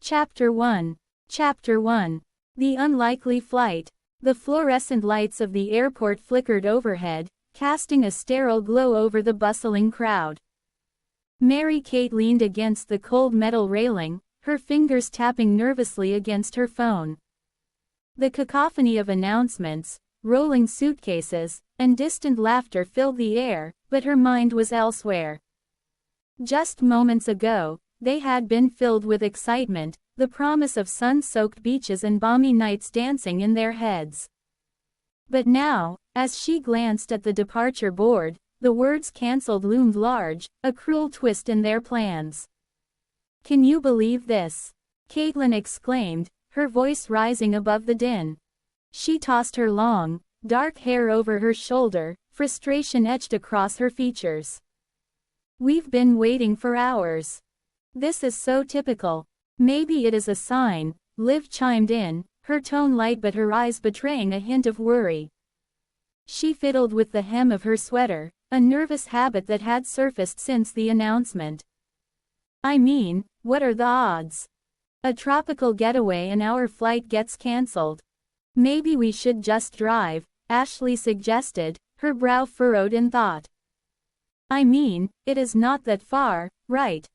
Chapter 1. Chapter 1. The Unlikely Flight. The fluorescent lights of the airport flickered overhead, casting a sterile glow over the bustling crowd. Mary-Kate leaned against the cold metal railing, her fingers tapping nervously against her phone. The cacophony of announcements, rolling suitcases, and distant laughter filled the air, but her mind was elsewhere. Just moments ago, they had been filled with excitement, the promise of sun-soaked beaches and balmy nights dancing in their heads. But now, as she glanced at the departure board, the words "cancelled" loomed large, a cruel twist in their plans. "Can you believe this?" Caitlin exclaimed, her voice rising above the din. She tossed her long, dark hair over her shoulder, frustration etched across her features. "We've been waiting for hours. This is so typical." "Maybe it is a sign," Liv chimed in, her tone light but her eyes betraying a hint of worry. She fiddled with the hem of her sweater, a nervous habit that had surfaced since the announcement. "I mean, what are the odds? A tropical getaway and our flight gets cancelled." "Maybe we should just drive," Ashley suggested, her brow furrowed in thought. "I mean, it is not that far, right?"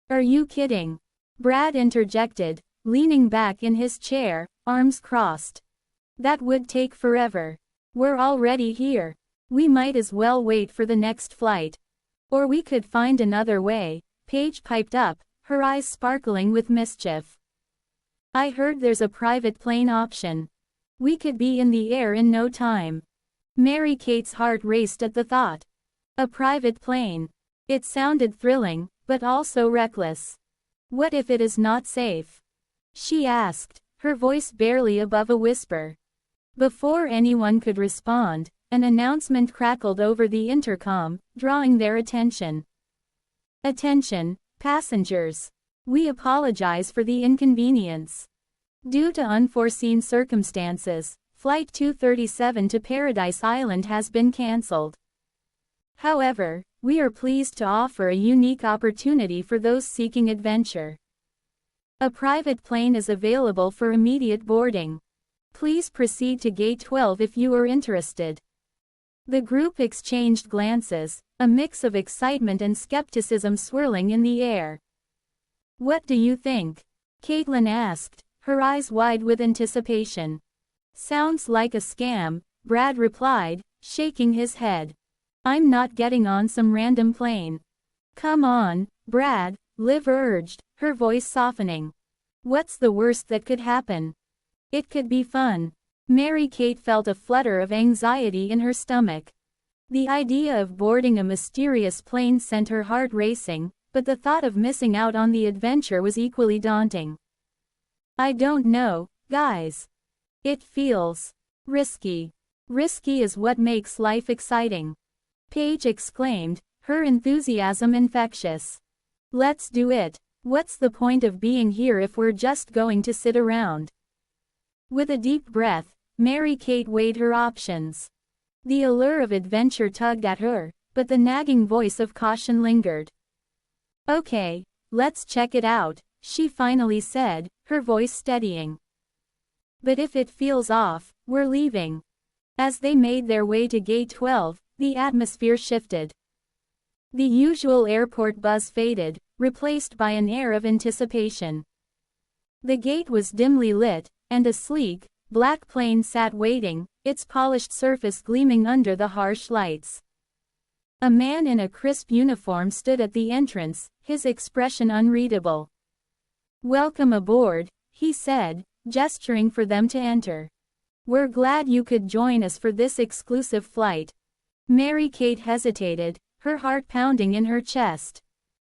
"Are you kidding?" Brad interjected, leaning back in his chair, arms crossed. "That would take forever. We're already here. We might as well wait for the next flight. Or we could find another way," Paige piped up, her eyes sparkling with mischief. "I heard there's a private plane option. We could be in the air in no time." Mary-Kate's heart raced at the thought. A private plane. It sounded thrilling, but also reckless. "What if it is not safe?" she asked, her voice barely above a whisper. Before anyone could respond, an announcement crackled over the intercom, drawing their attention. "Attention, passengers. We apologize for the inconvenience. Due to unforeseen circumstances, Flight 237 to Paradise Island has been cancelled. However, we are pleased to offer a unique opportunity for those seeking adventure. A private plane is available for immediate boarding. Please proceed to Gate 12 if you are interested." The group exchanged glances, a mix of excitement and skepticism swirling in the air. "What do you think?" Caitlin asked, her eyes wide with anticipation. "Sounds like a scam," Brad replied, shaking his head. "I'm not getting on some random plane." "Come on, Brad," Liv urged, her voice softening. "What's the worst that could happen? It could be fun." Mary-Kate felt a flutter of anxiety in her stomach. The idea of boarding a mysterious plane sent her heart racing, but the thought of missing out on the adventure was equally daunting. "I don't know, guys. It feels risky." "Risky is what makes life exciting," Paige exclaimed, her enthusiasm infectious. "Let's do it. What's the point of being here if we're just going to sit around?" With a deep breath, Mary-Kate weighed her options. The allure of adventure tugged at her, but the nagging voice of caution lingered. "Okay, let's check it out," she finally said, her voice steadying. "But if it feels off, we're leaving." As they made their way to Gate 12, the atmosphere shifted. The usual airport buzz faded, replaced by an air of anticipation. The gate was dimly lit, and a sleek, black plane sat waiting, its polished surface gleaming under the harsh lights. A man in a crisp uniform stood at the entrance, his expression unreadable. "Welcome aboard," he said, gesturing for them to enter. "We're glad you could join us for this exclusive flight." Mary-Kate hesitated, her heart pounding in her chest.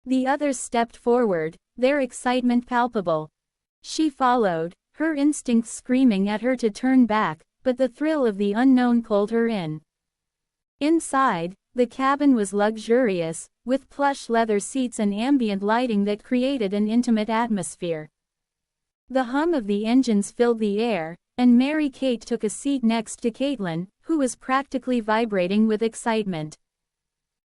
The others stepped forward, their excitement palpable. She followed, her instincts screaming at her to turn back, but the thrill of the unknown pulled her in. Inside, the cabin was luxurious, with plush leather seats and ambient lighting that created an intimate atmosphere. The hum of the engines filled the air, and Mary-Kate took a seat next to Caitlin, who was practically vibrating with excitement.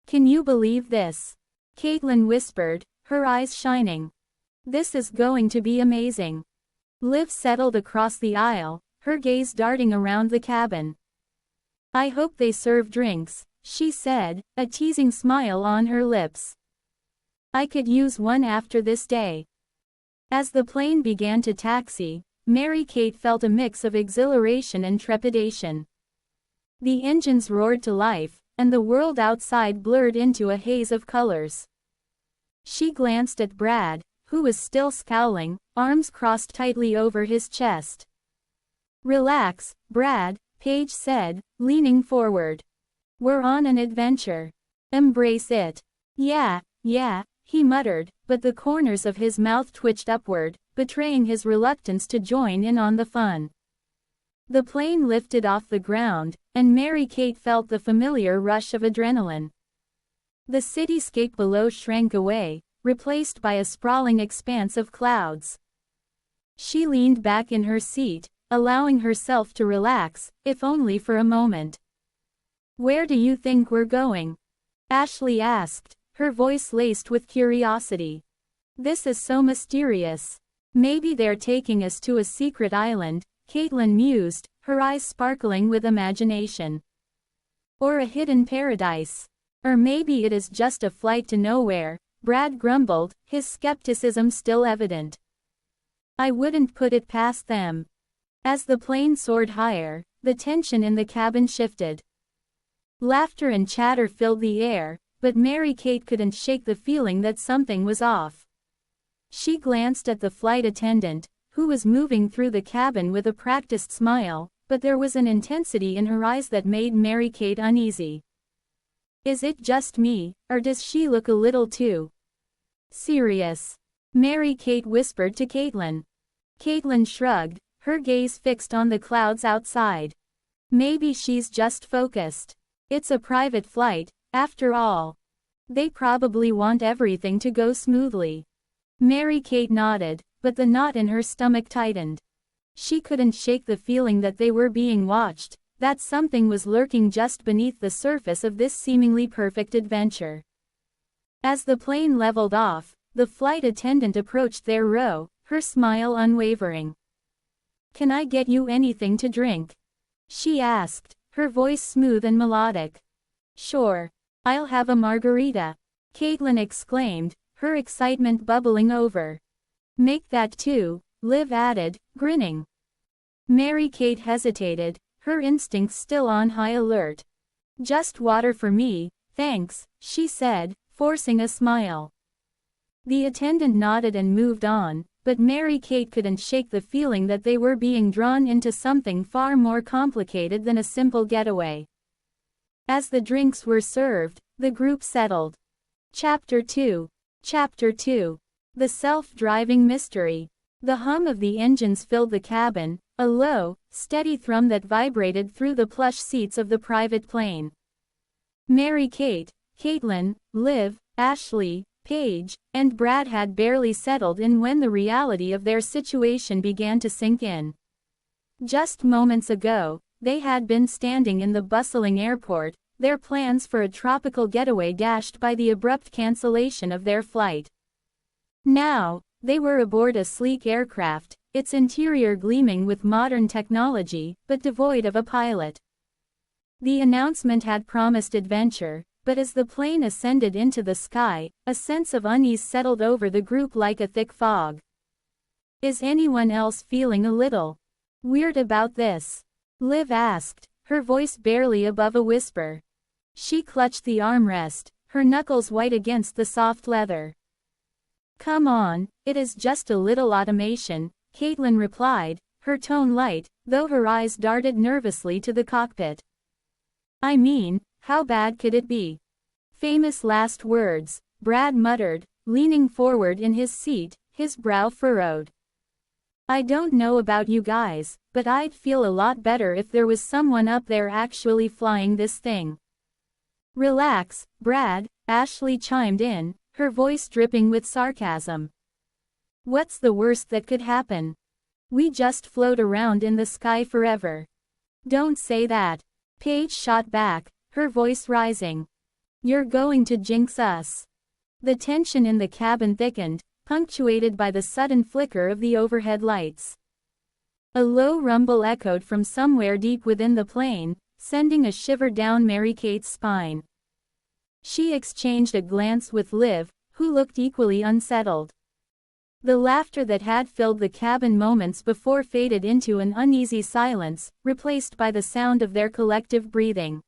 "Can you believe this?" Caitlin whispered, her eyes shining. This is going to be amazing. Liv settled across the aisle, her gaze darting around the cabin. I hope they serve drinks, she said, a teasing smile on her lips. I could use one after this day. As the plane began to taxi, Mary-Kate felt a mix of exhilaration and trepidation. The engines roared to life, and the world outside blurred into a haze of colors. She glanced at Brad, who was still scowling, arms crossed tightly over his chest. Relax, Brad, Paige said, leaning forward. We're on an adventure. Embrace it. Yeah, he muttered, but the corners of his mouth twitched upward, betraying his reluctance to join in on the fun. The plane lifted off the ground, and Mary-Kate felt the familiar rush of adrenaline. The cityscape below shrank away, replaced by a sprawling expanse of clouds. She leaned back in her seat, allowing herself to relax, if only for a moment. Where do you think we're going? Ashley asked, her voice laced with curiosity. This is so mysterious. Maybe they're taking us to a secret island, Caitlin mused, her eyes sparkling with imagination. Or a hidden paradise. Or maybe it is just a flight to nowhere, Brad grumbled, his skepticism still evident. I wouldn't put it past them. As the plane soared higher, the tension in the cabin shifted. Laughter and chatter filled the air, but Mary-Kate couldn't shake the feeling that something was off. She glanced at the flight attendant, who was moving through the cabin with a practiced smile, but there was an intensity in her eyes that made Mary-Kate uneasy. Is it just me, or does she look a little too serious? Mary-Kate whispered to Caitlin. Caitlin shrugged, her gaze fixed on the clouds outside. Maybe she's just focused. It's a private flight, after all. They probably want everything to go smoothly. Mary-Kate nodded, but the knot in her stomach tightened. She couldn't shake the feeling that they were being watched, that something was lurking just beneath the surface of this seemingly perfect adventure. As the plane leveled off, the flight attendant approached their row, her smile unwavering. Can I get you anything to drink? She asked, her voice smooth and melodic. Sure. I'll have a margarita, Caitlin exclaimed, her excitement bubbling over. Make that two, Liv added, grinning. Mary-Kate hesitated, her instincts still on high alert. Just water for me, thanks, she said, forcing a smile. The attendant nodded and moved on, but Mary-Kate couldn't shake the feeling that they were being drawn into something far more complicated than a simple getaway. As the drinks were served, the group settled. Chapter 2. The self-driving mystery. The hum of the engines filled the cabin, a low, steady thrum that vibrated through the plush seats of the private plane. Mary-Kate, Caitlin, Liv, Ashley, Paige, and Brad had barely settled in when the reality of their situation began to sink in. Just moments ago, they had been standing in the bustling airport, their plans for a tropical getaway dashed by the abrupt cancellation of their flight. Now, they were aboard a sleek aircraft, its interior gleaming with modern technology, but devoid of a pilot. The announcement had promised adventure, but as the plane ascended into the sky, a sense of unease settled over the group like a thick fog. Is anyone else feeling a little weird about this? Liv asked, her voice barely above a whisper. She clutched the armrest, her knuckles white against the soft leather. Come on, it is just a little automation, Caitlin replied, her tone light, though her eyes darted nervously to the cockpit. I mean, how bad could it be? Famous last words, Brad muttered, leaning forward in his seat, his brow furrowed. I don't know about you guys, but I'd feel a lot better if there was someone up there actually flying this thing. Relax, Brad, Ashley chimed in, her voice dripping with sarcasm. What's the worst that could happen? We just float around in the sky forever. Don't say that. Paige shot back, her voice rising. You're going to jinx us. The tension in the cabin thickened, punctuated by the sudden flicker of the overhead lights. A low rumble echoed from somewhere deep within the plane, sending a shiver down Mary-Kate's spine. She exchanged a glance with Liv, who looked equally unsettled. The laughter that had filled the cabin moments before faded into an uneasy silence, replaced by the sound of their collective breathing.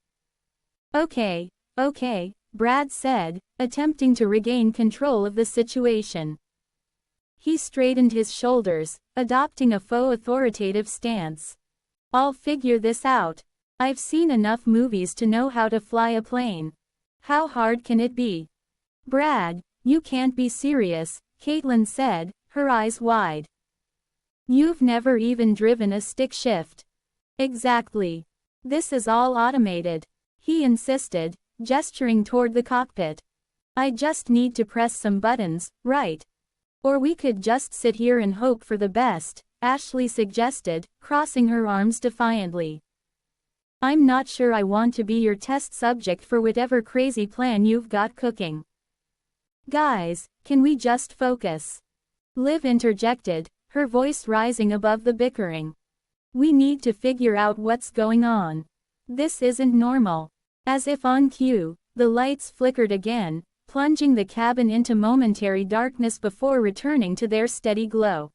Okay, Brad said, attempting to regain control of the situation. He straightened his shoulders, adopting a faux authoritative stance. I'll figure this out. I've seen enough movies to know how to fly a plane. How hard can it be? Brad, you can't be serious, Caitlin said, her eyes wide. You've never even driven a stick shift. Exactly. This is all automated, he insisted, gesturing toward the cockpit. I just need to press some buttons, right? Or we could just sit here and hope for the best, Ashley suggested, crossing her arms defiantly. I'm not sure I want to be your test subject for whatever crazy plan you've got cooking. Guys, can we just focus? Liv interjected, her voice rising above the bickering. We need to figure out what's going on. This isn't normal. As if on cue, the lights flickered again, plunging the cabin into momentary darkness before returning to their steady glow.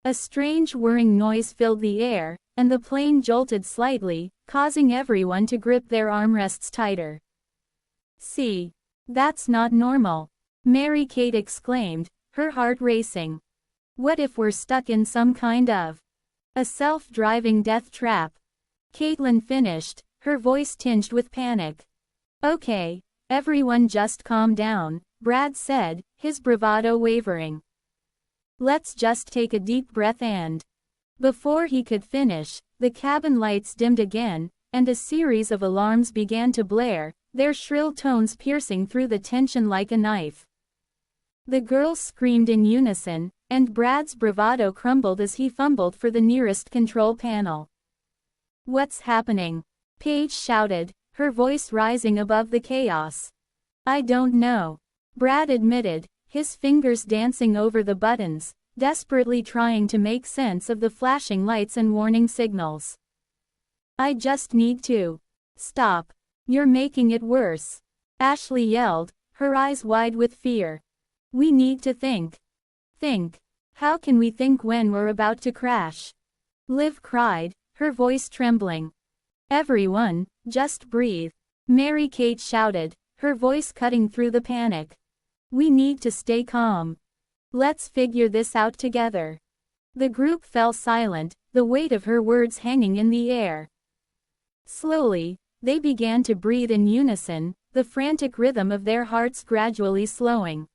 A strange whirring noise filled the air, and the plane jolted slightly, causing everyone to grip their armrests tighter. See? That's not normal, Mary-Kate exclaimed, her heart racing. What if we're stuck in some kind of a self-driving death trap? Caitlin finished, her voice tinged with panic. Okay, everyone just calm down, Brad said, his bravado wavering. Let's just take a deep breath and... Before he could finish, the cabin lights dimmed again, and a series of alarms began to blare, their shrill tones piercing through the tension like a knife. The girls screamed in unison, and Brad's bravado crumbled as he fumbled for the nearest control panel. What's happening? Paige shouted, her voice rising above the chaos. I don't know, Brad admitted, his fingers dancing over the buttons, desperately trying to make sense of the flashing lights and warning signals. I just need to stop. You're making it worse, Ashley yelled, her eyes wide with fear. We need to think. Think. How can we think when we're about to crash? Liv cried, her voice trembling. Everyone, just breathe, Mary-Kate shouted, her voice cutting through the panic. We need to stay calm. Let's figure this out together. The group fell silent, the weight of her words hanging in the air. Slowly, they began to breathe in unison, the frantic rhythm of their hearts gradually slowing.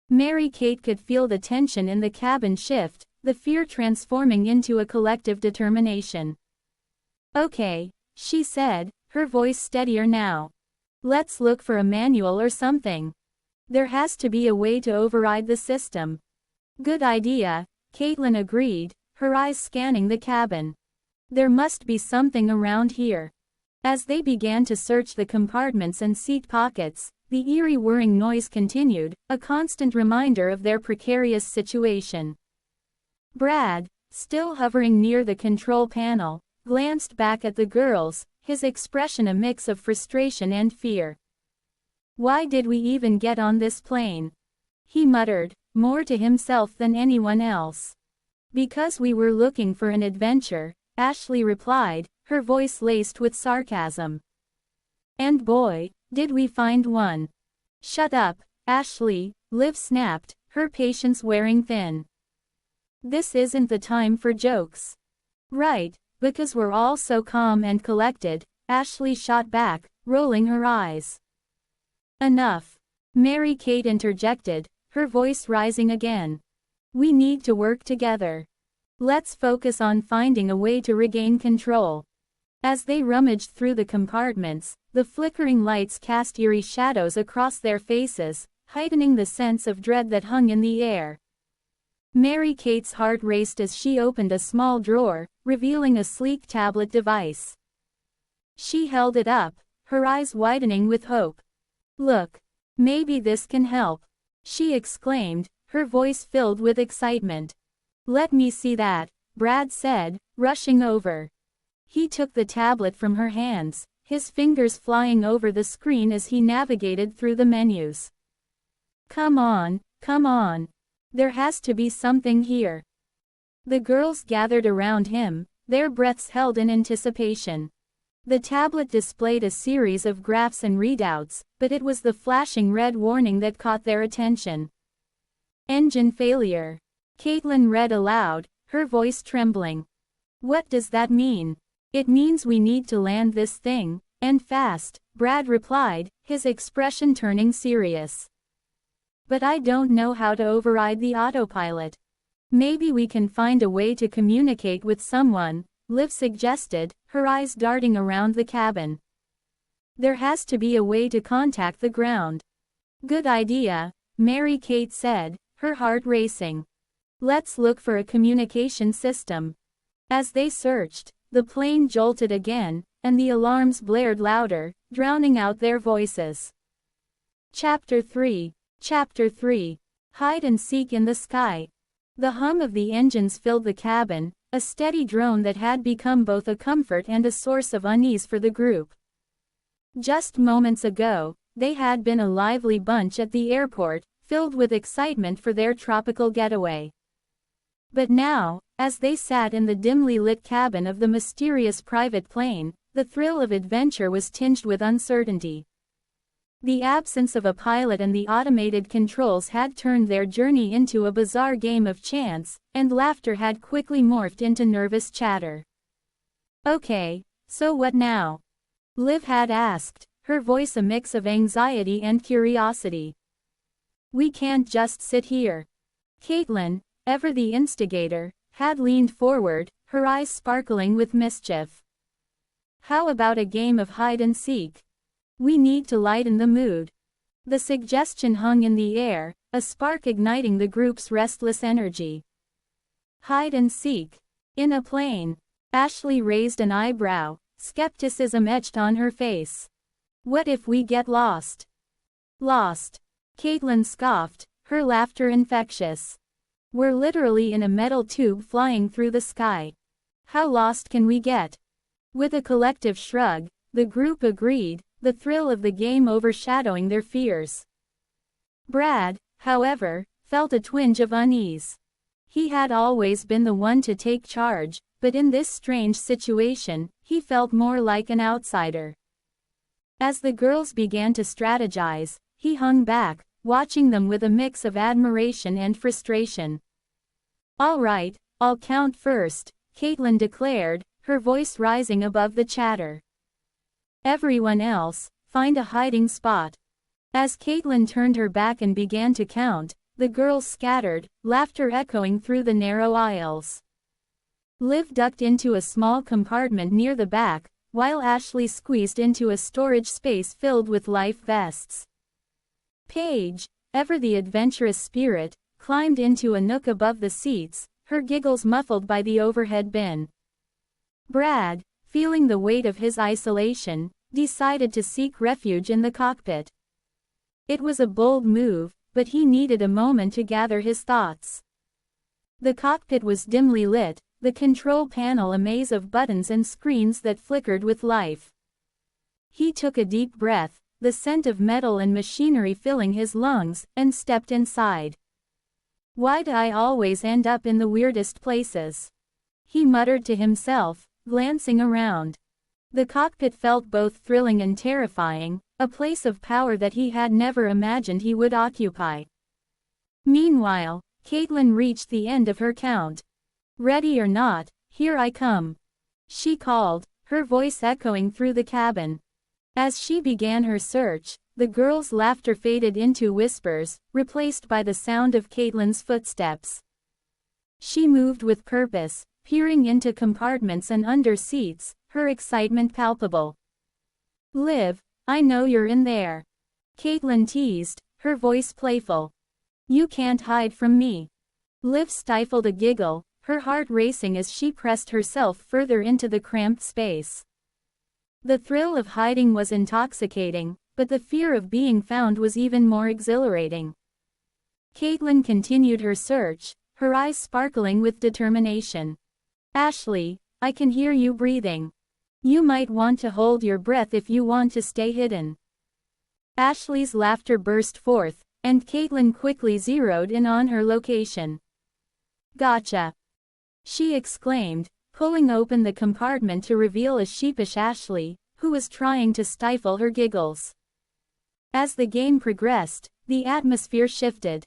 Mary-Kate could feel the tension in the cabin shift, the fear transforming into a collective determination. Okay, she said, her voice steadier now. Let's look for a manual or something. There has to be a way to override the system. Good idea, Caitlin agreed, her eyes scanning the cabin. There must be something around here. As they began to search the compartments and seat pockets, the eerie whirring noise continued, a constant reminder of their precarious situation. Brad, still hovering near the control panel, glanced back at the girls, his expression a mix of frustration and fear. Why did we even get on this plane? He muttered, more to himself than anyone else. Because we were looking for an adventure, Ashley replied, her voice laced with sarcasm. And boy, did we find one. Shut up, Ashley, Liv snapped, her patience wearing thin. This isn't the time for jokes. Right, because we're all so calm and collected, Ashley shot back, rolling her eyes. Enough. Mary-Kate interjected, her voice rising again. We need to work together. Let's focus on finding a way to regain control. As they rummaged through the compartments, the flickering lights cast eerie shadows across their faces, heightening the sense of dread that hung in the air. Mary-Kate's heart raced as she opened a small drawer, revealing a sleek tablet device. She held it up, her eyes widening with hope. Look. Maybe this can help, she exclaimed, her voice filled with excitement. "Let me see that," Brad said, rushing over. He took the tablet from her hands, his fingers flying over the screen as he navigated through the menus. Come on, come on. There has to be something here." The girls gathered around him, their breaths held in anticipation. The tablet displayed a series of graphs and readouts, but it was the flashing red warning that caught their attention. "Engine failure," Caitlin read aloud, her voice trembling. "What does that mean?" "It means we need to land this thing, and fast," Brad replied, his expression turning serious. "But I don't know how to override the autopilot." "Maybe we can find a way to communicate with someone," Liv suggested, her eyes darting around the cabin. "There has to be a way to contact the ground." "Good idea," Mary Kate said, her heart racing. "Let's look for a communication system." As they searched, the plane jolted again, and the alarms blared louder, drowning out their voices. Chapter 3. Hide and seek in the sky. The hum of the engines filled the cabin, a steady drone that had become both a comfort and a source of unease for the group. Just moments ago, they had been a lively bunch at the airport, filled with excitement for their tropical getaway. But now, as they sat in the dimly lit cabin of the mysterious private plane, the thrill of adventure was tinged with uncertainty. The absence of a pilot and the automated controls had turned their journey into a bizarre game of chance, and laughter had quickly morphed into nervous chatter. "Okay, so what now?" Liv had asked, her voice a mix of anxiety and curiosity. "We can't just sit here." Caitlin, ever the instigator, had leaned forward, her eyes sparkling with mischief. "How about a game of hide and seek? We need to lighten the mood." The suggestion hung in the air, a spark igniting the group's restless energy. "Hide and seek? In a plane?" Ashley raised an eyebrow, skepticism etched on her face. "What if we get lost?" "Lost?" Caitlin scoffed, her laughter infectious. "We're literally in a metal tube flying through the sky. How lost can we get?" With a collective shrug, the group agreed, the thrill of the game overshadowing their fears. Brad, however, felt a twinge of unease. He had always been the one to take charge, but in this strange situation, he felt more like an outsider. As the girls began to strategize, he hung back, watching them with a mix of admiration and frustration. "All right, I'll count first," Caitlin declared, her voice rising above the chatter. "Everyone else, find a hiding spot." As Caitlin turned her back and began to count, the girls scattered, laughter echoing through the narrow aisles. Liv ducked into a small compartment near the back, while Ashley squeezed into a storage space filled with life vests. Paige, ever the adventurous spirit, climbed into a nook above the seats, her giggles muffled by the overhead bin. Brad, feeling the weight of his isolation, decided to seek refuge in the cockpit. It was a bold move, but he needed a moment to gather his thoughts. The cockpit was dimly lit, the control panel a maze of buttons and screens that flickered with life. He took a deep breath, the scent of metal and machinery filling his lungs, and stepped inside. "Why do I always end up in the weirdest places?" he muttered to himself, glancing around. The cockpit felt both thrilling and terrifying, a place of power that he had never imagined he would occupy. Meanwhile, Caitlin reached the end of her count. "Ready or not, here I come," she called, her voice echoing through the cabin. As she began her search, the girls' laughter faded into whispers, replaced by the sound of Caitlin's footsteps. She moved with purpose, peering into compartments and under seats, her excitement palpable. "Liv, I know you're in there," Caitlin teased, her voice playful. "You can't hide from me." Liv stifled a giggle, her heart racing as she pressed herself further into the cramped space. The thrill of hiding was intoxicating, but the fear of being found was even more exhilarating. Caitlin continued her search, her eyes sparkling with determination. Ashley, I can hear you breathing. You might want to hold your breath if you want to stay hidden. Ashley's laughter burst forth, and Caitlin quickly zeroed in on her location. Gotcha! She exclaimed, pulling open the compartment to reveal a sheepish Ashley, who was trying to stifle her giggles. As the game progressed, the atmosphere shifted.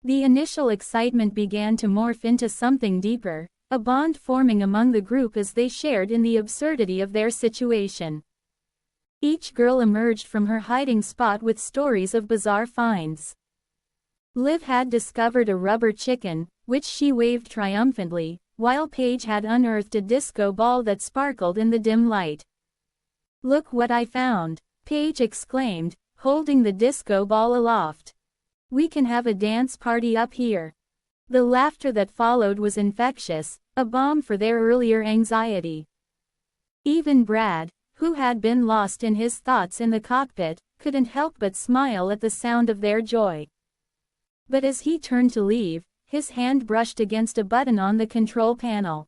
The initial excitement began to morph into something deeper, a bond forming among the group as they shared in the absurdity of their situation. Each girl emerged from her hiding spot with stories of bizarre finds. Liv had discovered a rubber chicken, which she waved triumphantly, while Paige had unearthed a disco ball that sparkled in the dim light. "Look what I found!" Paige exclaimed, holding the disco ball aloft. "We can have a dance party up here." The laughter that followed was infectious, a balm for their earlier anxiety. Even Brad, who had been lost in his thoughts in the cockpit, couldn't help but smile at the sound of their joy. But as he turned to leave, his hand brushed against a button on the control panel.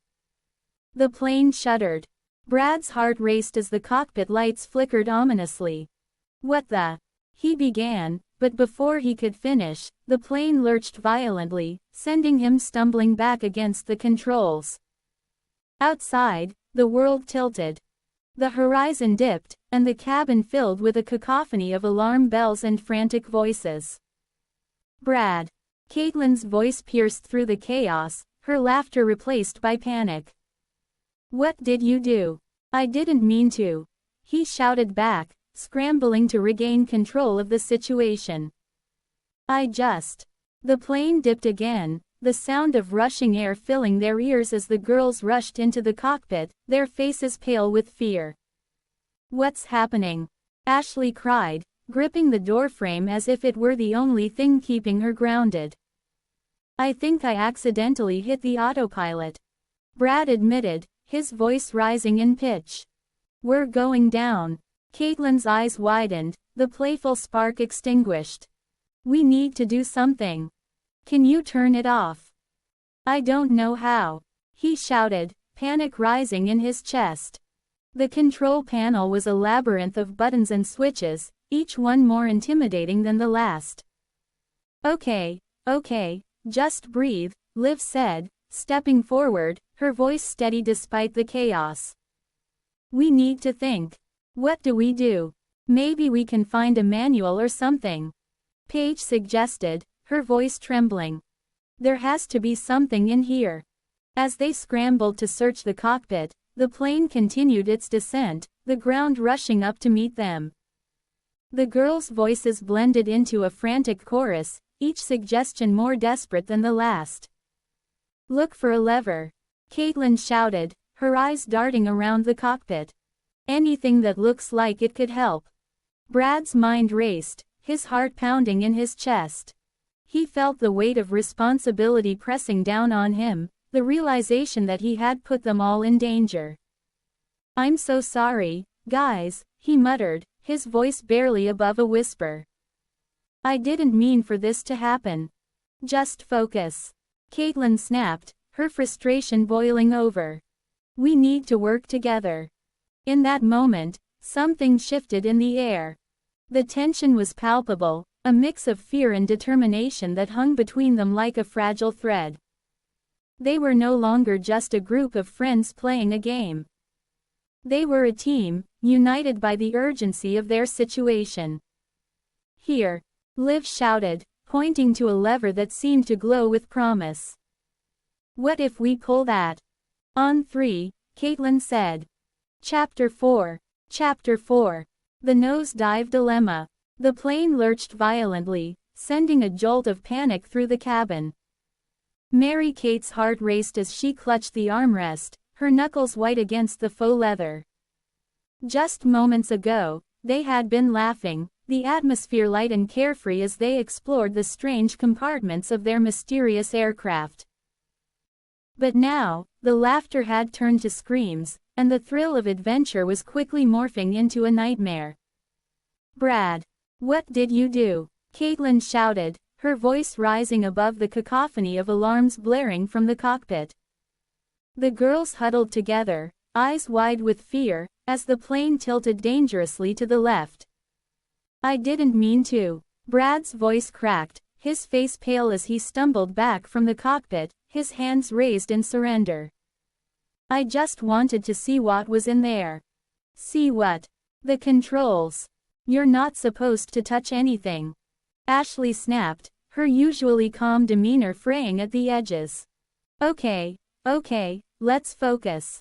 The plane shuddered. Brad's heart raced as the cockpit lights flickered ominously. "What the?" he began, but before he could finish, the plane lurched violently, sending him stumbling back against the controls. Outside, the world tilted. The horizon dipped, and the cabin filled with a cacophony of alarm bells and frantic voices. "Brad!" Caitlin's voice pierced through the chaos, her laughter replaced by panic. "What did you do?" "I didn't mean to," he shouted back, scrambling to regain control of the situation. The plane dipped again, the sound of rushing air filling their ears as the girls rushed into the cockpit, their faces pale with fear. "What's happening?" Ashley cried, gripping the doorframe as if it were the only thing keeping her grounded. "I think I accidentally hit the autopilot," Brad admitted, his voice rising in pitch. "We're going down." Caitlin's eyes widened, the playful spark extinguished. "We need to do something. Can you turn it off?" "I don't know how," he shouted, panic rising in his chest. The control panel was a labyrinth of buttons and switches, each one more intimidating than the last. Okay, just breathe," Liv said, stepping forward, her voice steady despite the chaos. "We need to think. What do we do? Maybe we can find a manual or something," Paige suggested, her voice trembling. "There has to be something in here." As they scrambled to search the cockpit, the plane continued its descent, the ground rushing up to meet them. The girls' voices blended into a frantic chorus, each suggestion more desperate than the last. "Look for a lever," Caitlin shouted, her eyes darting around the cockpit. "Anything that looks like it could help." Brad's mind raced, his heart pounding in his chest. He felt the weight of responsibility pressing down on him, the realization that he had put them all in danger. "I'm so sorry, guys," he muttered, his voice barely above a whisper. "I didn't mean for this to happen. Just focus," Caitlin snapped, her frustration boiling over. "We need to work together." In that moment, something shifted in the air. The tension was palpable, a mix of fear and determination that hung between them like a fragile thread. They were no longer just a group of friends playing a game. They were a team, united by the urgency of their situation. "Here," Liv shouted, pointing to a lever that seemed to glow with promise. "What if we pull that?" "On 3, Caitlin said. Chapter 4. The Nosedive Dilemma. The plane lurched violently, sending a jolt of panic through the cabin. Mary Kate's heart raced as she clutched the armrest, her knuckles white against the faux leather. Just moments ago, they had been laughing, the atmosphere light and carefree as they explored the strange compartments of their mysterious aircraft. But now, the laughter had turned to screams, and the thrill of adventure was quickly morphing into a nightmare. "Brad, what did you do?" Caitlin shouted, her voice rising above the cacophony of alarms blaring from the cockpit. The girls huddled together, eyes wide with fear, as the plane tilted dangerously to the left. "I didn't mean to." Brad's voice cracked, his face pale as he stumbled back from the cockpit, his hands raised in surrender. "I just wanted to see what was in there." "See what?" "The controls. You're not supposed to touch anything." Ashley snapped, her usually calm demeanor fraying at the edges. Okay, let's focus."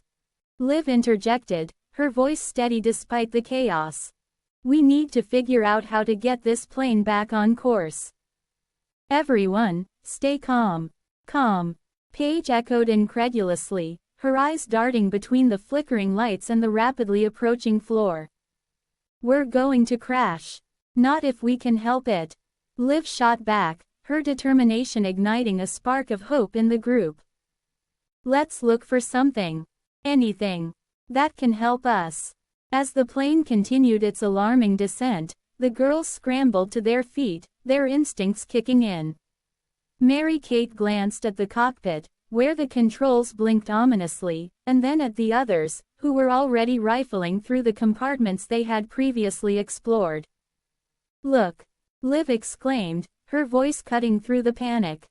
Liv interjected, her voice steady despite the chaos. "We need to figure out how to get this plane back on course." "Everyone, stay calm." "Calm." Paige echoed incredulously, her eyes darting between the flickering lights and the rapidly approaching floor. "We're going to crash. Not if we can help it." Liv shot back, her determination igniting a spark of hope in the group. "Let's look for something. Anything. That can help us." As the plane continued its alarming descent, the girls scrambled to their feet, their instincts kicking in. Mary-Kate glanced at the cockpit, where the controls blinked ominously, and then at the others, who were already rifling through the compartments they had previously explored. "Look!" Liv exclaimed, her voice cutting through the panic.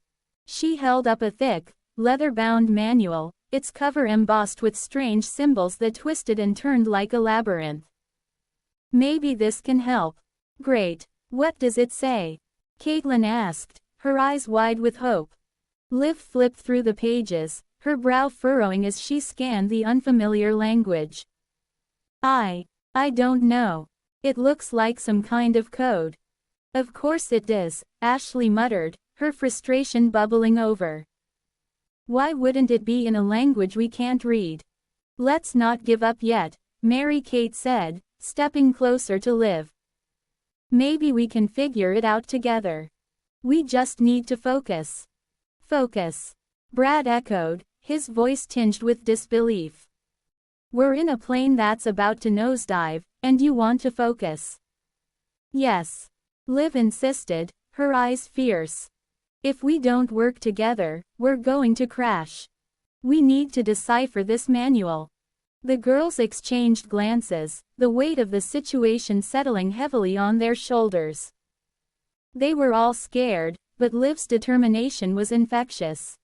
She held up a thick, leather-bound manual, its cover embossed with strange symbols that twisted and turned like a labyrinth. "Maybe this can help." "Great. What does it say?" Caitlin asked, her eyes wide with hope. Liv flipped through the pages, her brow furrowing as she scanned the unfamiliar language. I don't know. It looks like some kind of code." "Of course it does," Ashley muttered, her frustration bubbling over. "Why wouldn't it be in a language we can't read?" "Let's not give up yet," Mary-Kate said, stepping closer to Liv. "Maybe we can figure it out together. We just need to focus." "Focus," Brad echoed, his voice tinged with disbelief. "We're in a plane that's about to nosedive, and you want to focus?" "Yes," Liv insisted, her eyes fierce. "If we don't work together, we're going to crash. We need to decipher this manual." The girls exchanged glances, the weight of the situation settling heavily on their shoulders. They were all scared, but Liv's determination was infectious.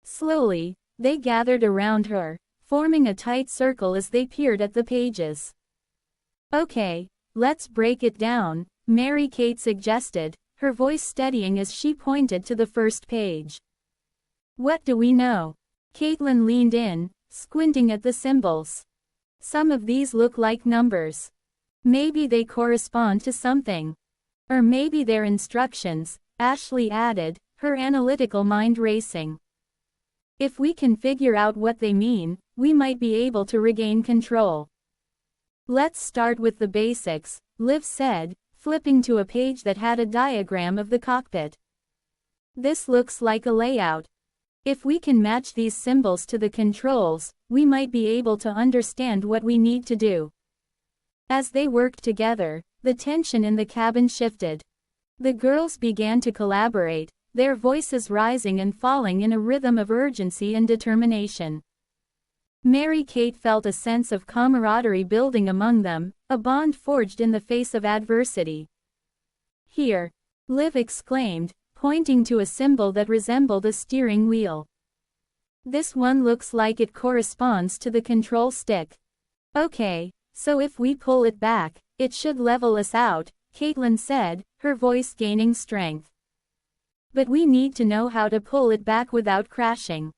Slowly, they gathered around her, forming a tight circle as they peered at the pages. "Okay, let's break it down," Mary-Kate suggested, her voice steadying as she pointed to the first page. "What do we know?" Caitlin leaned in, squinting at the symbols. "Some of these look like numbers. Maybe they correspond to something. Or maybe they're instructions," Ashley added, her analytical mind racing. "If we can figure out what they mean, we might be able to regain control." "Let's start with the basics," Liv said, flipping to a page that had a diagram of the cockpit. "This looks like a layout. If we can match these symbols to the controls, we might be able to understand what we need to do." As they worked together, the tension in the cabin shifted. The girls began to collaborate, their voices rising and falling in a rhythm of urgency and determination. Mary-Kate felt a sense of camaraderie building among them, a bond forged in the face of adversity. "Here," Liv exclaimed, pointing to a symbol that resembled a steering wheel. "This one looks like it corresponds to the control stick." "Okay, so if we pull it back, it should level us out," Caitlin said, her voice gaining strength. "But we need to know how to pull it back without crashing."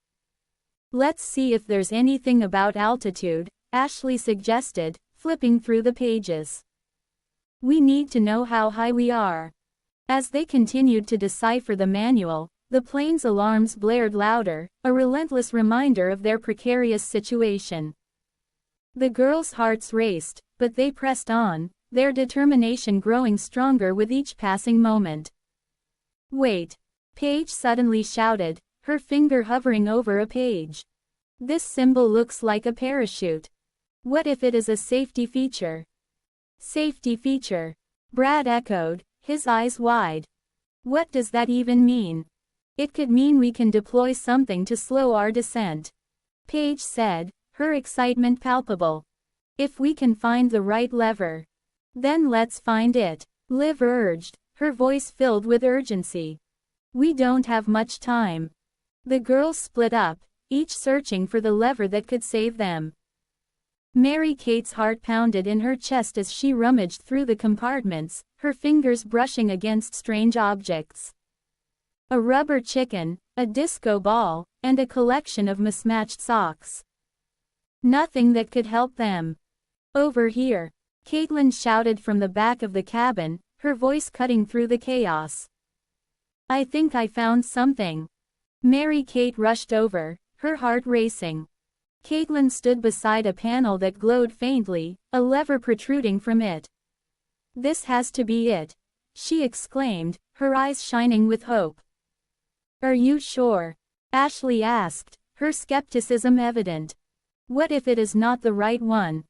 "Let's see if there's anything about altitude," Ashley suggested, flipping through the pages. "We need to know how high we are." As they continued to decipher the manual, the plane's alarms blared louder, a relentless reminder of their precarious situation. The girls' hearts raced, but they pressed on, their determination growing stronger with each passing moment. "Wait!" Paige suddenly shouted, her finger hovering over a page. "This symbol looks like a parachute. What if it is a safety feature?" "Safety feature," Brad echoed, his eyes wide. What does that even mean? It could mean we can deploy something to slow our descent. Paige said, her excitement palpable. If we can find the right lever. Then let's find it, Liv urged, her voice filled with urgency. We don't have much time. The girls split up, each searching for the lever that could save them. Mary-Kate's heart pounded in her chest as she rummaged through the compartments, her fingers brushing against strange objects. A rubber chicken, a disco ball, and a collection of mismatched socks. Nothing that could help them. Over here, Caitlin shouted from the back of the cabin, her voice cutting through the chaos. I think I found something. Mary-Kate rushed over, her heart racing. Caitlin stood beside a panel that glowed faintly, a lever protruding from it. This has to be it, she exclaimed, her eyes shining with hope. Are you sure? Ashley asked, her skepticism evident. What if it is not the right one?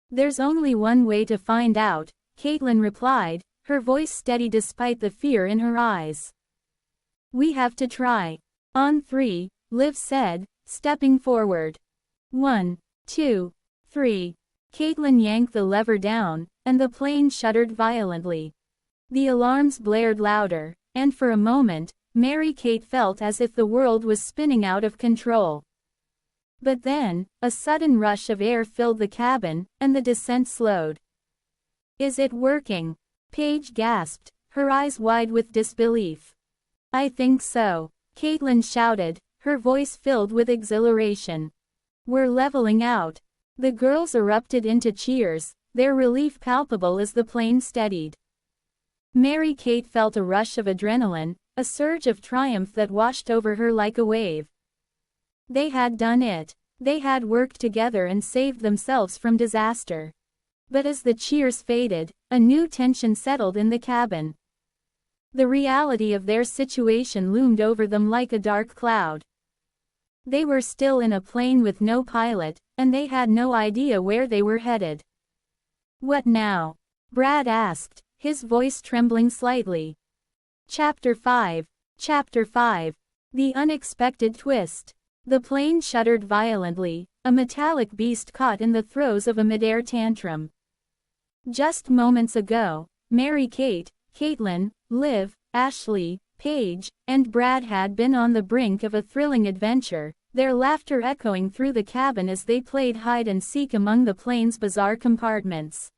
There's only one way to find out, Caitlin replied, her voice steady despite the fear in her eyes. We have to try. On 3, Liv said, stepping forward. 1, 2, 3. Caitlin yanked the lever down, and the plane shuddered violently. The alarms blared louder, and for a moment, Mary-Kate felt as if the world was spinning out of control. But then, a sudden rush of air filled the cabin, and the descent slowed. Is it working? Paige gasped, her eyes wide with disbelief. I think so, Caitlin shouted, her voice filled with exhilaration. We're leveling out. The girls erupted into cheers, their relief palpable as the plane steadied. Mary-Kate felt a rush of adrenaline, a surge of triumph that washed over her like a wave. They had done it. They had worked together and saved themselves from disaster. But as the cheers faded, a new tension settled in the cabin. The reality of their situation loomed over them like a dark cloud. They were still in a plane with no pilot, and they had no idea where they were headed. What now? Brad asked, his voice trembling slightly. Chapter 5. Chapter 5. The unexpected twist. The plane shuddered violently, a metallic beast caught in the throes of a mid-air tantrum. Just moments ago, Mary-Kate, Caitlin, Liv, Ashley, Paige, and Brad had been on the brink of a thrilling adventure, their laughter echoing through the cabin as they played hide-and-seek among the plane's bizarre compartments.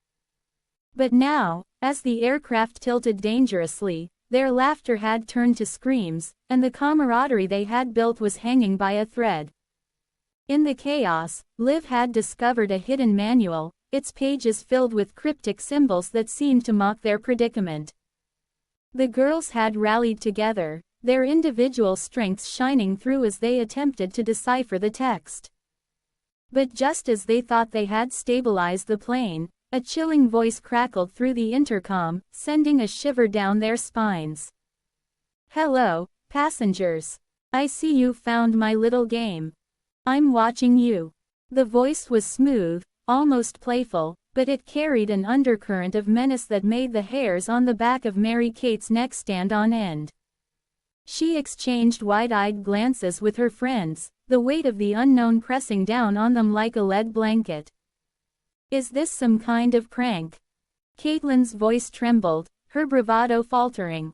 But now, as the aircraft tilted dangerously, their laughter had turned to screams, and the camaraderie they had built was hanging by a thread. In the chaos, Liv had discovered a hidden manual, its pages filled with cryptic symbols that seemed to mock their predicament. The girls had rallied together, their individual strengths shining through as they attempted to decipher the text. But just as they thought they had stabilized the plane, a chilling voice crackled through the intercom, sending a shiver down their spines. Hello, passengers. I see you found my little game. I'm watching you. The voice was smooth, almost playful, but it carried an undercurrent of menace that made the hairs on the back of Mary-Kate's neck stand on end. She exchanged wide-eyed glances with her friends, the weight of the unknown pressing down on them like a lead blanket. Is this some kind of prank? Caitlin's voice trembled, her bravado faltering.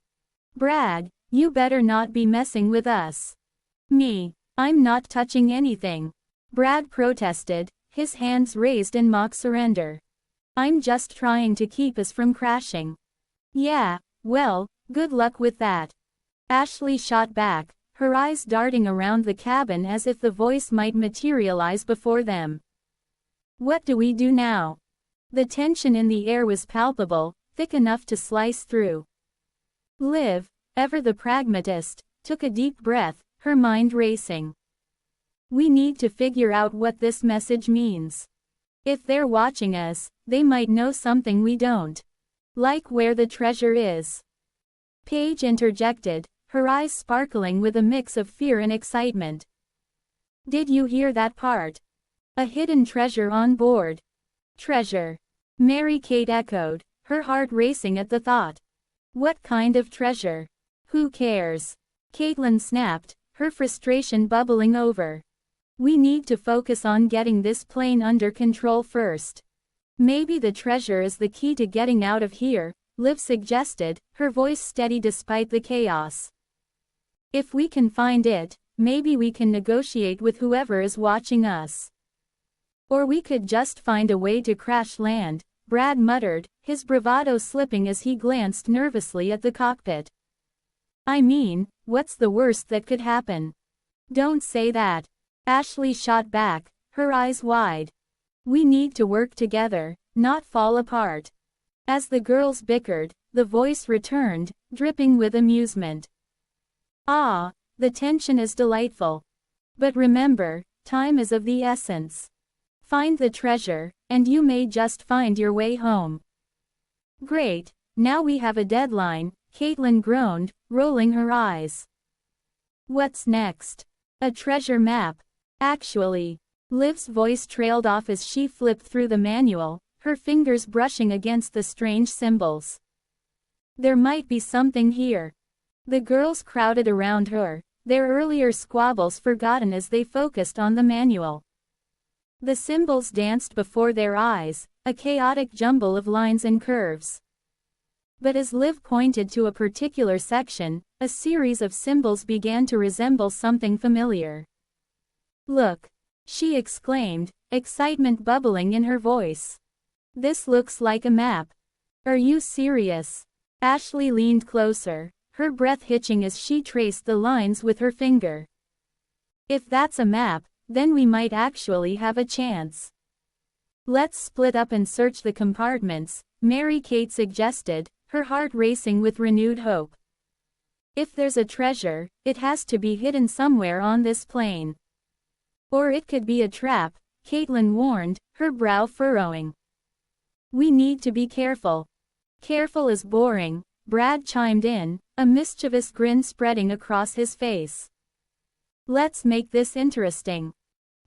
Brad, you better not be messing with us. Me, I'm not touching anything. Brad protested, his hands raised in mock surrender. I'm just trying to keep us from crashing. Yeah, well, good luck with that. Ashley shot back, her eyes darting around the cabin as if the voice might materialize before them. What do we do now? The tension in the air was palpable, thick enough to slice through. Liv, ever the pragmatist, took a deep breath, her mind racing. We need to figure out what this message means. If they're watching us, they might know something we don't. Like where the treasure is. Paige interjected, her eyes sparkling with a mix of fear and excitement. Did you hear that part? A hidden treasure on board. Treasure. Mary-Kate echoed, her heart racing at the thought. What kind of treasure? Who cares? Caitlin snapped, her frustration bubbling over. We need to focus on getting this plane under control first. Maybe the treasure is the key to getting out of here, Liv suggested, her voice steady despite the chaos. If we can find it, maybe we can negotiate with whoever is watching us. Or we could just find a way to crash land, Brad muttered, his bravado slipping as he glanced nervously at the cockpit. I mean, what's the worst that could happen? Don't say that. Ashley shot back, her eyes wide. We need to work together, not fall apart. As the girls bickered, the voice returned, dripping with amusement. Ah, the tension is delightful. But remember, time is of the essence. Find the treasure, and you may just find your way home. Great, now we have a deadline, Caitlin groaned, rolling her eyes. What's next? A treasure map. Actually. Liv's voice trailed off as she flipped through the manual, her fingers brushing against the strange symbols. There might be something here. The girls crowded around her, their earlier squabbles forgotten as they focused on the manual. The symbols danced before their eyes, a chaotic jumble of lines and curves. But as Liv pointed to a particular section, a series of symbols began to resemble something familiar. Look! She exclaimed, excitement bubbling in her voice. This looks like a map. Are you serious? Ashley leaned closer, her breath hitching as she traced the lines with her finger. If that's a map, then we might actually have a chance. Let's split up and search the compartments, Mary-Kate suggested, her heart racing with renewed hope. If there's a treasure, it has to be hidden somewhere on this plane. Or it could be a trap, Caitlin warned, her brow furrowing. We need to be careful. Careful is boring, Brad chimed in, a mischievous grin spreading across his face. Let's make this interesting.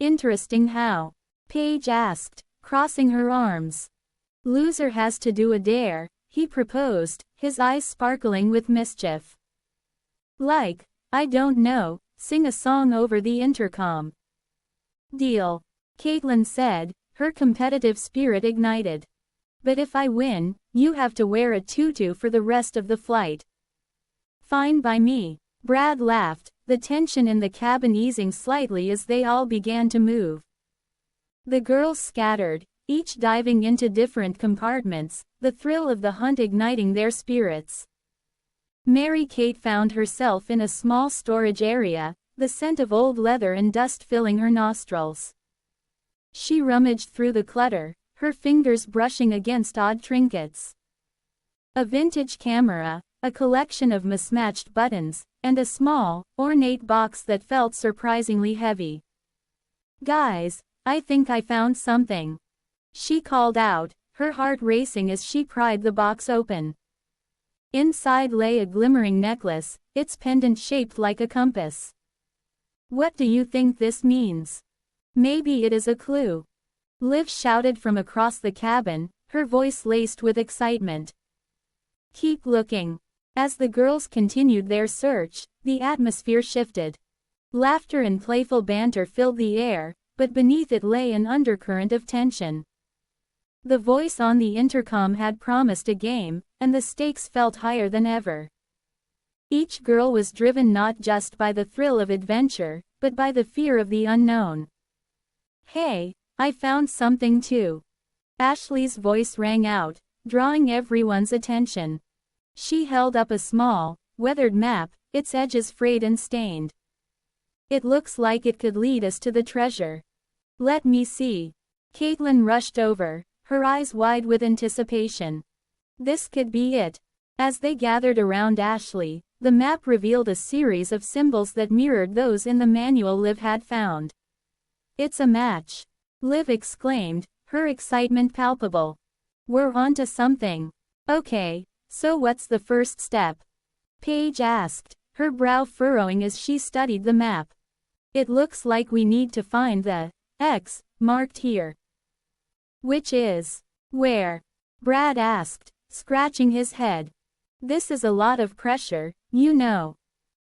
Interesting how? Paige asked, crossing her arms. Loser has to do a dare, he proposed, his eyes sparkling with mischief. Like, I don't know, sing a song over the intercom. Deal. Caitlin said, her competitive spirit ignited. But if I win, you have to wear a tutu for the rest of the flight. Fine by me. Brad laughed, the tension in the cabin easing slightly as they all began to move. The girls scattered, each diving into different compartments, the thrill of the hunt igniting their spirits. Mary-Kate found herself in a small storage area, the scent of old leather and dust filling her nostrils. She rummaged through the clutter, her fingers brushing against odd trinkets. A vintage camera, a collection of mismatched buttons, and a small, ornate box that felt surprisingly heavy. Guys, I think I found something. She called out, her heart racing as she pried the box open. Inside lay a glimmering necklace, its pendant shaped like a compass. What do you think this means? Maybe it is a clue. Liv shouted from across the cabin, her voice laced with excitement. Keep looking. As the girls continued their search, the atmosphere shifted. Laughter and playful banter filled the air, but beneath it lay an undercurrent of tension. The voice on the intercom had promised a game, and the stakes felt higher than ever. Each girl was driven not just by the thrill of adventure, but by the fear of the unknown. Hey, I found something too. Ashley's voice rang out, drawing everyone's attention. She held up a small, weathered map, its edges frayed and stained. It looks like it could lead us to the treasure. Let me see. Caitlin rushed over, her eyes wide with anticipation. This could be it. As they gathered around Ashley, the map revealed a series of symbols that mirrored those in the manual Liv had found. It's a match. Liv exclaimed, her excitement palpable. We're onto something. Okay, so what's the first step? Paige asked, her brow furrowing as she studied the map. It looks like we need to find the X marked here. Which is where? Brad asked, scratching his head. This is a lot of pressure, You know.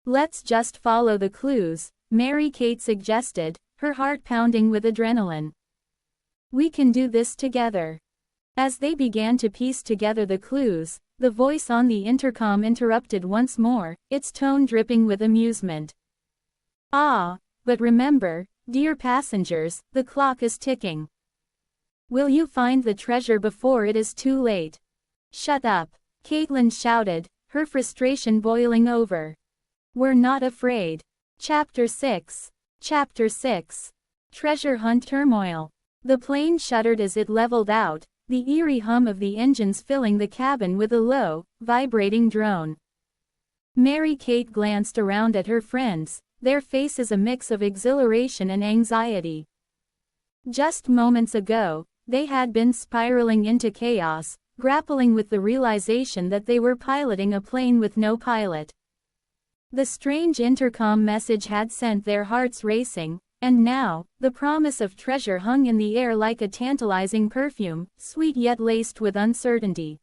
Let's just follow the clues, Mary-Kate suggested, her heart pounding with adrenaline. We can do this together. As they began to piece together the clues, the voice on the intercom interrupted once more, its tone dripping with amusement. Ah, but remember, dear passengers, the clock is ticking. Will you find the treasure before it is too late? Shut up, Caitlin shouted, her frustration boiling over. We're not afraid. Chapter 6. Chapter 6. Treasure Hunt Turmoil. The plane shuddered as it leveled out, the eerie hum of the engines filling the cabin with a low, vibrating drone. Mary-Kate glanced around at her friends, their faces a mix of exhilaration and anxiety. Just moments ago, they had been spiraling into chaos, grappling with the realization that they were piloting a plane with no pilot. The strange intercom message had sent their hearts racing, and now, the promise of treasure hung in the air like a tantalizing perfume, sweet yet laced with uncertainty.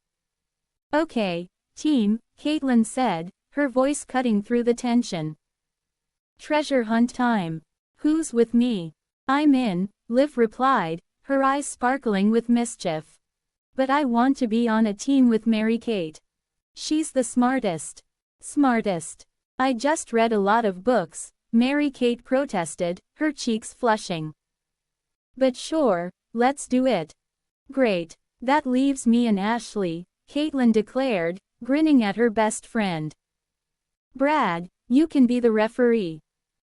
Okay, team, Caitlin said, her voice cutting through the tension. Treasure hunt time. Who's with me? I'm in, Liv replied, her eyes sparkling with mischief. But I want to be on a team with Mary-Kate. She's the smartest. Smartest. I just read a lot of books, Mary-Kate protested, her cheeks flushing. But sure, let's do it. Great. That leaves me and Ashley, Caitlin declared, grinning at her best friend. Brad, you can be the referee.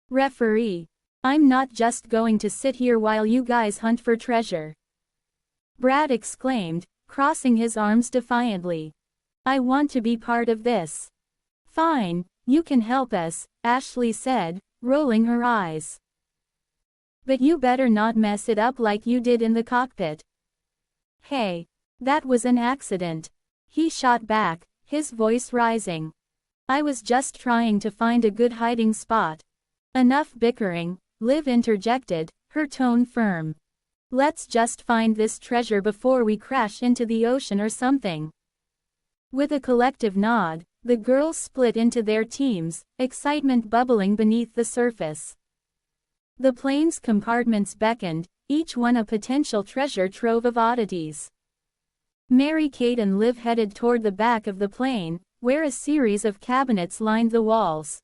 Referee. I'm not just going to sit here while you guys hunt for treasure. Brad exclaimed, crossing his arms defiantly. I want to be part of this. Fine, you can help us, Ashley said, rolling her eyes. But you better not mess it up like you did in the cockpit. Hey, that was an accident. He shot back, his voice rising. I was just trying to find a good hiding spot. Enough bickering, Liv interjected, her tone firm. Let's just find this treasure before we crash into the ocean or something. With a collective nod, the girls split into their teams, excitement bubbling beneath the surface. The plane's compartments beckoned, each one a potential treasure trove of oddities. Mary-Kate and Liv headed toward the back of the plane, where a series of cabinets lined the walls.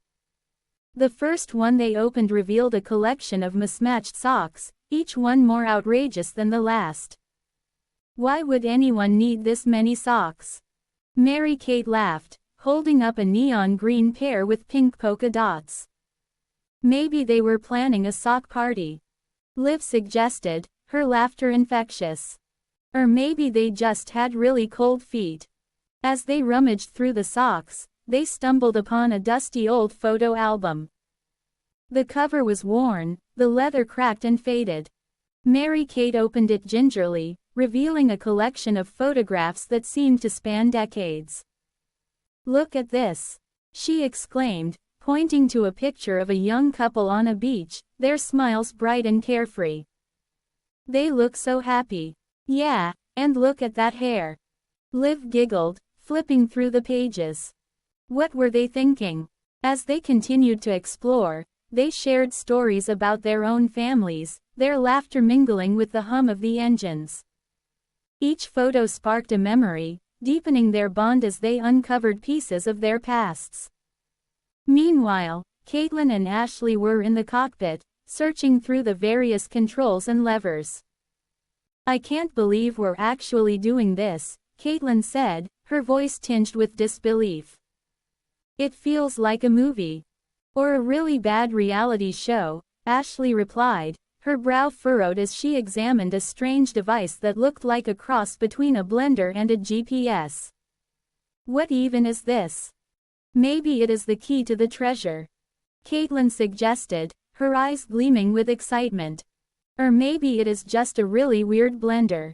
The first one they opened revealed a collection of mismatched socks, each one more outrageous than the last. Why would anyone need this many socks? Mary-Kate laughed, holding up a neon green pair with pink polka dots. Maybe they were planning a sock party. Liv suggested, her laughter infectious. Or maybe they just had really cold feet. As they rummaged through the socks, they stumbled upon a dusty old photo album. The cover was worn, the leather cracked and faded. Mary-Kate opened it gingerly, revealing a collection of photographs that seemed to span decades. Look at this, she exclaimed, pointing to a picture of a young couple on a beach, their smiles bright and carefree. They look so happy. Yeah, and look at that hair. Liv giggled, flipping through the pages. What were they thinking? As they continued to explore, they shared stories about their own families, their laughter mingling with the hum of the engines. Each photo sparked a memory, deepening their bond as they uncovered pieces of their pasts. Meanwhile, Caitlin and Ashley were in the cockpit, searching through the various controls and levers. I can't believe we're actually doing this, Caitlin said, her voice tinged with disbelief. It feels like a movie. Or a really bad reality show, Ashley replied, her brow furrowed as she examined a strange device that looked like a cross between a blender and a GPS. What even is this? Maybe it is the key to the treasure. Caitlin suggested, her eyes gleaming with excitement. Or maybe it is just a really weird blender.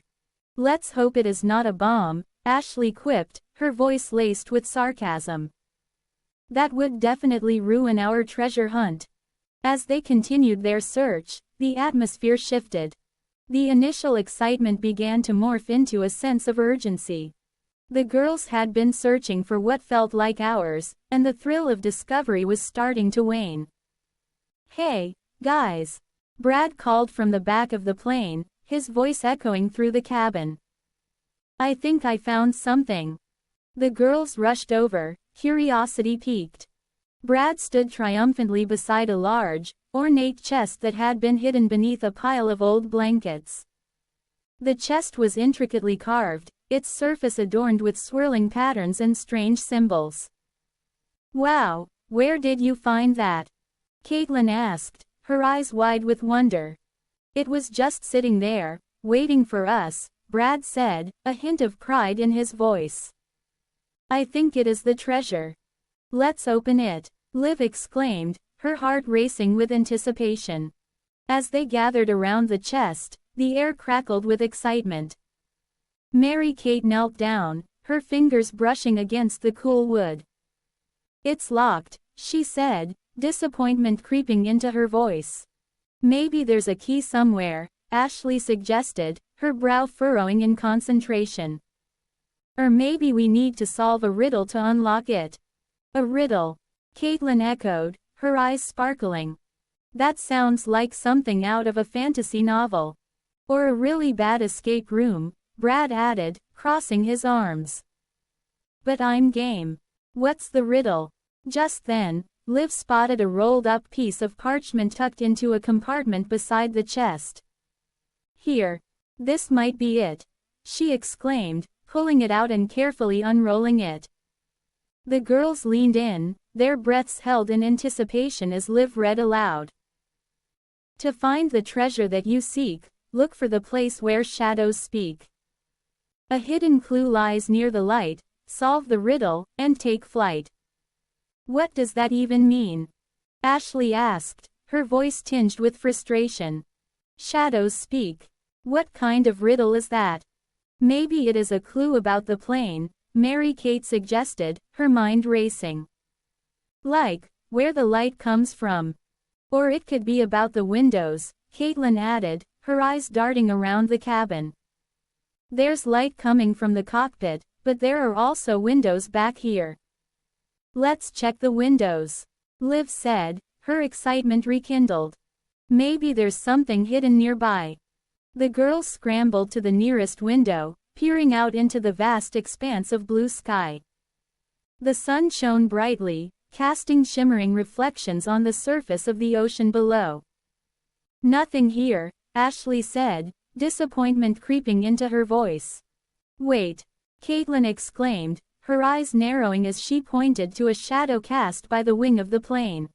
Let's hope it is not a bomb, Ashley quipped, her voice laced with sarcasm. That would definitely ruin our treasure hunt. As they continued their search, the atmosphere shifted. The initial excitement began to morph into a sense of urgency. The girls had been searching for what felt like hours, and the thrill of discovery was starting to wane. "Hey, guys!" Brad called from the back of the plane, his voice echoing through the cabin. "I think I found something." The girls rushed over, curiosity piqued. Brad stood triumphantly beside a large, ornate chest that had been hidden beneath a pile of old blankets. The chest was intricately carved, its surface adorned with swirling patterns and strange symbols. "Wow, where did you find that?" Caitlin asked, her eyes wide with wonder. "It was just sitting there, waiting for us," Brad said, a hint of pride in his voice. "I think it is the treasure." "Let's open it," Liv exclaimed, her heart racing with anticipation. As they gathered around the chest, the air crackled with excitement. Mary-Kate knelt down, her fingers brushing against the cool wood. "It's locked," she said, disappointment creeping into her voice. "Maybe there's a key somewhere," Ashley suggested, her brow furrowing in concentration. "Or maybe we need to solve a riddle to unlock it." "A riddle," Caitlin echoed, her eyes sparkling. "That sounds like something out of a fantasy novel. Or a really bad escape room," Brad added, crossing his arms. "But I'm game. What's the riddle?" Just then, Liv spotted a rolled-up piece of parchment tucked into a compartment beside the chest. "Here. This might be it," she exclaimed, pulling it out and carefully unrolling it. The girls leaned in, their breaths held in anticipation as Liv read aloud. "To find the treasure that you seek, look for the place where shadows speak. A hidden clue lies near the light, solve the riddle, and take flight." "What does that even mean?" Ashley asked, her voice tinged with frustration. "Shadows speak. What kind of riddle is that?" "Maybe it is a clue about the plane," Mary-Kate suggested, her mind racing. "Like, where the light comes from. Or it could be about the windows," Caitlin added, her eyes darting around the cabin. "There's light coming from the cockpit, but there are also windows back here." "Let's check the windows," Liv said, her excitement rekindled. "Maybe there's something hidden nearby." The girls scrambled to the nearest window, peering out into the vast expanse of blue sky. The sun shone brightly, casting shimmering reflections on the surface of the ocean below. "Nothing here," Ashley said, disappointment creeping into her voice. "Wait," Caitlin exclaimed, her eyes narrowing as she pointed to a shadow cast by the wing of the plane.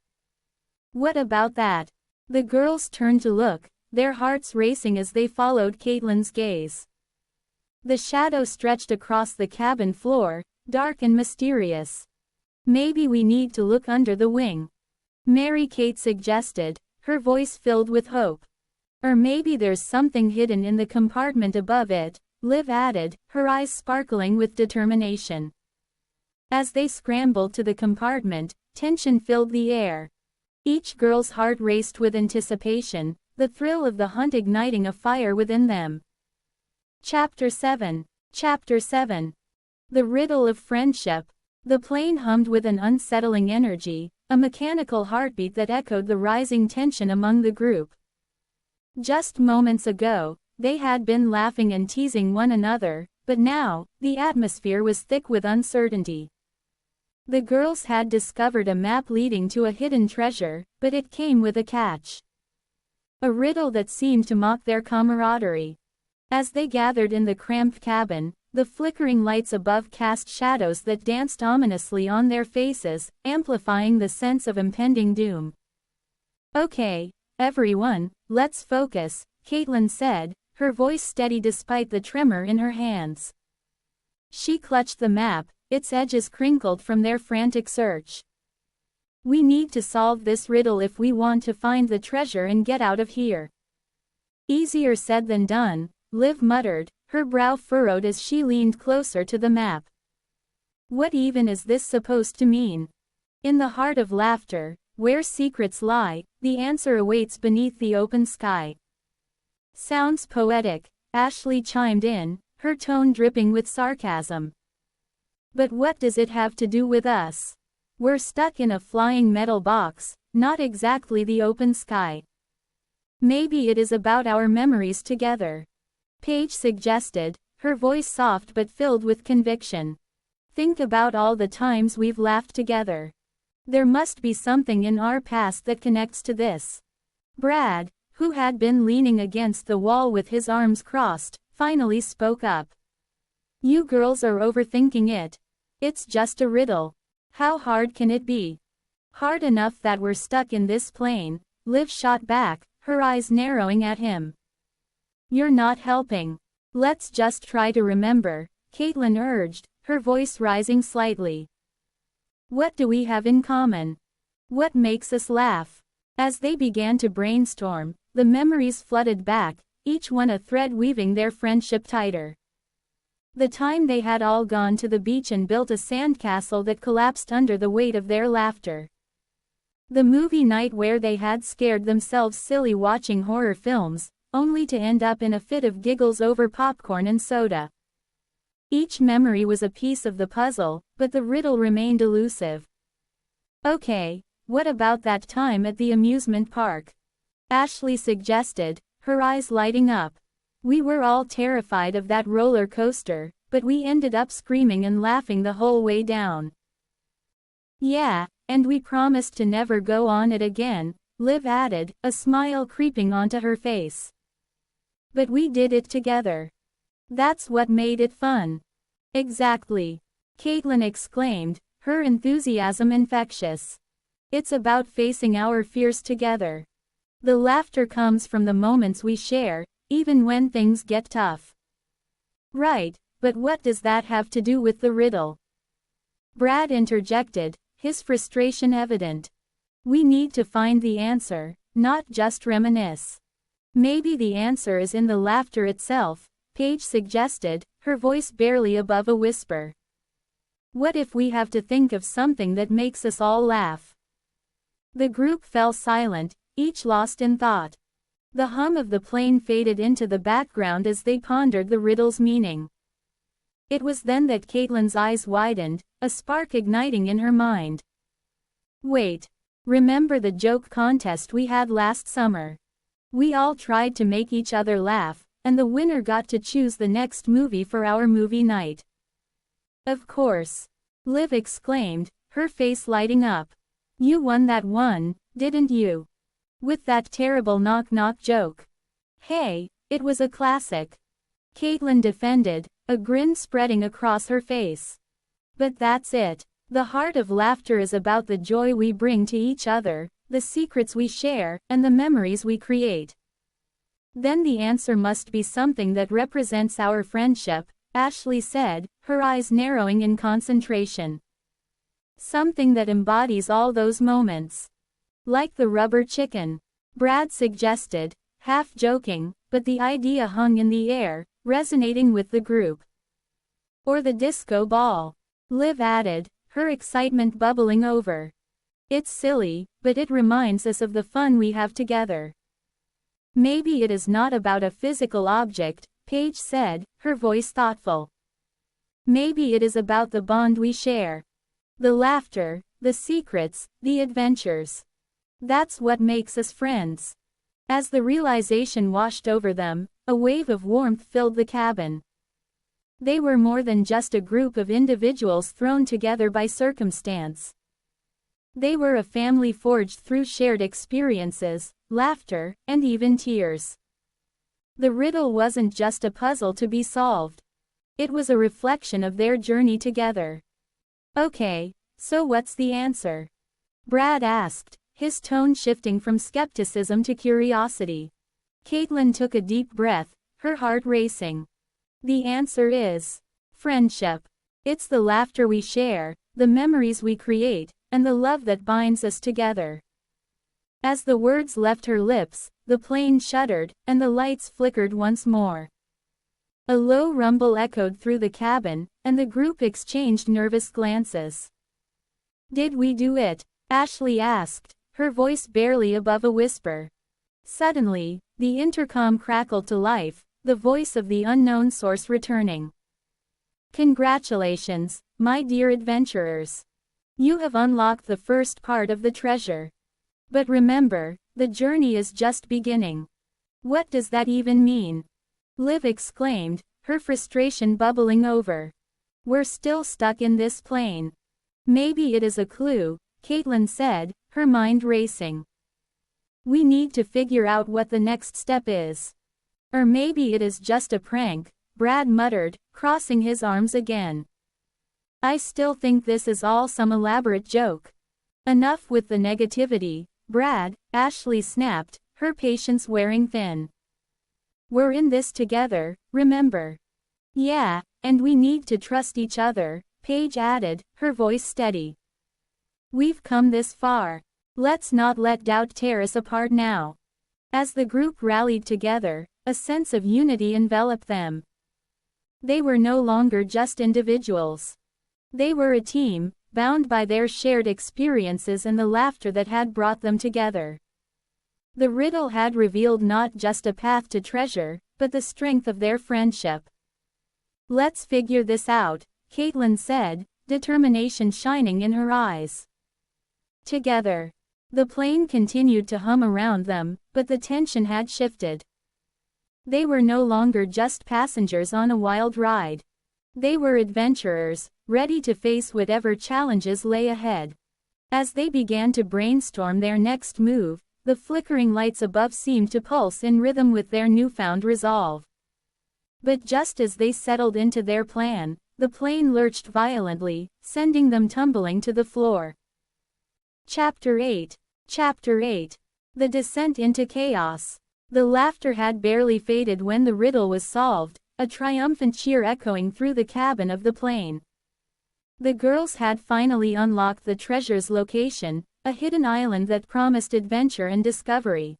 "What about that?" The girls turned to look, their hearts racing as they followed Caitlin's gaze. The shadow stretched across the cabin floor, dark and mysterious. "Maybe we need to look under the wing," Mary-Kate suggested, her voice filled with hope. "Or maybe there's something hidden in the compartment above it," Liv added, her eyes sparkling with determination. As they scrambled to the compartment, tension filled the air. Each girl's heart raced with anticipation, the thrill of the hunt igniting a fire within them. Chapter 7. The Riddle of Friendship. The plane hummed with an unsettling energy, a mechanical heartbeat that echoed the rising tension among the group. Just moments ago, they had been laughing and teasing one another, but now, the atmosphere was thick with uncertainty. The girls had discovered a map leading to a hidden treasure, but it came with a catch. A riddle that seemed to mock their camaraderie. As they gathered in the cramped cabin, the flickering lights above cast shadows that danced ominously on their faces, amplifying the sense of impending doom. "Okay, everyone, let's focus," Caitlin said, her voice steady despite the tremor in her hands. She clutched the map, its edges crinkled from their frantic search. "We need to solve this riddle if we want to find the treasure and get out of here." "Easier said than done," Liv muttered, her brow furrowed as she leaned closer to the map. "What even is this supposed to mean?" In the heart of laughter, where secrets lie, the answer awaits beneath the open sky. "Sounds poetic," Ashley chimed in, her tone dripping with sarcasm. But what does it have to do with us? We're stuck in a flying metal box, not exactly the open sky. Maybe it is about our memories together. Paige suggested, her voice soft but filled with conviction. Think about all the times we've laughed together. There must be something in our past that connects to this. Brad, who had been leaning against the wall with his arms crossed, finally spoke up. You girls are overthinking it. It's just a riddle. How hard can it be? Hard enough that we're stuck in this plane, Liv shot back, her eyes narrowing at him. You're not helping. Let's just try to remember, Caitlin urged, her voice rising slightly. What do we have in common? What makes us laugh? As they began to brainstorm, the memories flooded back, each one a thread weaving their friendship tighter. The time they had all gone to the beach and built a sandcastle that collapsed under the weight of their laughter. The movie night where they had scared themselves silly watching horror films, only to end up in a fit of giggles over popcorn and soda. Each memory was a piece of the puzzle, but the riddle remained elusive. Okay, what about that time at the amusement park? Ashley suggested, her eyes lighting up. We were all terrified of that roller coaster, but we ended up screaming and laughing the whole way down. Yeah, and we promised to never go on it again, Liv added, a smile creeping onto her face. But we did it together. That's what made it fun. Exactly. Caitlin exclaimed, her enthusiasm infectious. It's about facing our fears together. The laughter comes from the moments we share, even when things get tough. Right, but what does that have to do with the riddle? Brad interjected, his frustration evident. We need to find the answer, not just reminisce. Maybe the answer is in the laughter itself, Paige suggested, her voice barely above a whisper. What if we have to think of something that makes us all laugh? The group fell silent, each lost in thought. The hum of the plane faded into the background as they pondered the riddle's meaning. It was then that Caitlin's eyes widened, a spark igniting in her mind. Wait. Remember the joke contest we had last summer? We all tried to make each other laugh, and the winner got to choose the next movie for our movie night. Of course. Liv exclaimed, her face lighting up. You won that one, didn't you? With that terrible knock-knock joke. Hey, it was a classic. Caitlin defended, a grin spreading across her face. But that's it. The heart of laughter is about the joy we bring to each other, the secrets we share, and the memories we create. Then the answer must be something that represents our friendship, Ashley said, her eyes narrowing in concentration. Something that embodies all those moments. Like the rubber chicken. Brad suggested, half joking, but the idea hung in the air, resonating with the group. Or the disco ball. Liv added, her excitement bubbling over. It's silly, but it reminds us of the fun we have together. Maybe it is not about a physical object, Paige said, her voice thoughtful. Maybe it is about the bond we share. The laughter, the secrets, the adventures. That's what makes us friends. As the realization washed over them, a wave of warmth filled the cabin. They were more than just a group of individuals thrown together by circumstance. They were a family forged through shared experiences, laughter, and even tears. The riddle wasn't just a puzzle to be solved. It was a reflection of their journey together. Okay, so what's the answer? Brad asked, his tone shifting from skepticism to curiosity. Caitlin took a deep breath, her heart racing. The answer is friendship. It's the laughter we share, the memories we create, and the love that binds us together. As the words left her lips, the plane shuddered, and the lights flickered once more. A low rumble echoed through the cabin, and the group exchanged nervous glances. Did we do it? Ashley asked, her voice barely above a whisper. Suddenly, the intercom crackled to life, the voice of the unknown source returning. Congratulations, my dear adventurers. You have unlocked the first part of the treasure. But remember, the journey is just beginning. What does that even mean? Liv exclaimed, her frustration bubbling over. We're still stuck in this plane. Maybe it is a clue, Caitlin said, her mind racing. We need to figure out what the next step is. Or maybe it is just a prank, Brad muttered, crossing his arms again. I still think this is all some elaborate joke. Enough with the negativity, Brad, Ashley snapped, her patience wearing thin. We're in this together, remember? Yeah, and we need to trust each other, Paige added, her voice steady. We've come this far. Let's not let doubt tear us apart now. As the group rallied together, a sense of unity enveloped them. They were no longer just individuals. They were a team, bound by their shared experiences and the laughter that had brought them together. The riddle had revealed not just a path to treasure, but the strength of their friendship. Let's figure this out, Caitlin said, determination shining in her eyes. Together. The plane continued to hum around them, but the tension had shifted. They were no longer just passengers on a wild ride. They were adventurers, ready to face whatever challenges lay ahead. As they began to brainstorm their next move, the flickering lights above seemed to pulse in rhythm with their newfound resolve. But just as they settled into their plan, the plane lurched violently, sending them tumbling to the floor. Chapter 8. Chapter 8. The Descent into Chaos. The laughter had barely faded when the riddle was solved, a triumphant cheer echoing through the cabin of the plane. The girls had finally unlocked the treasure's location, a hidden island that promised adventure and discovery.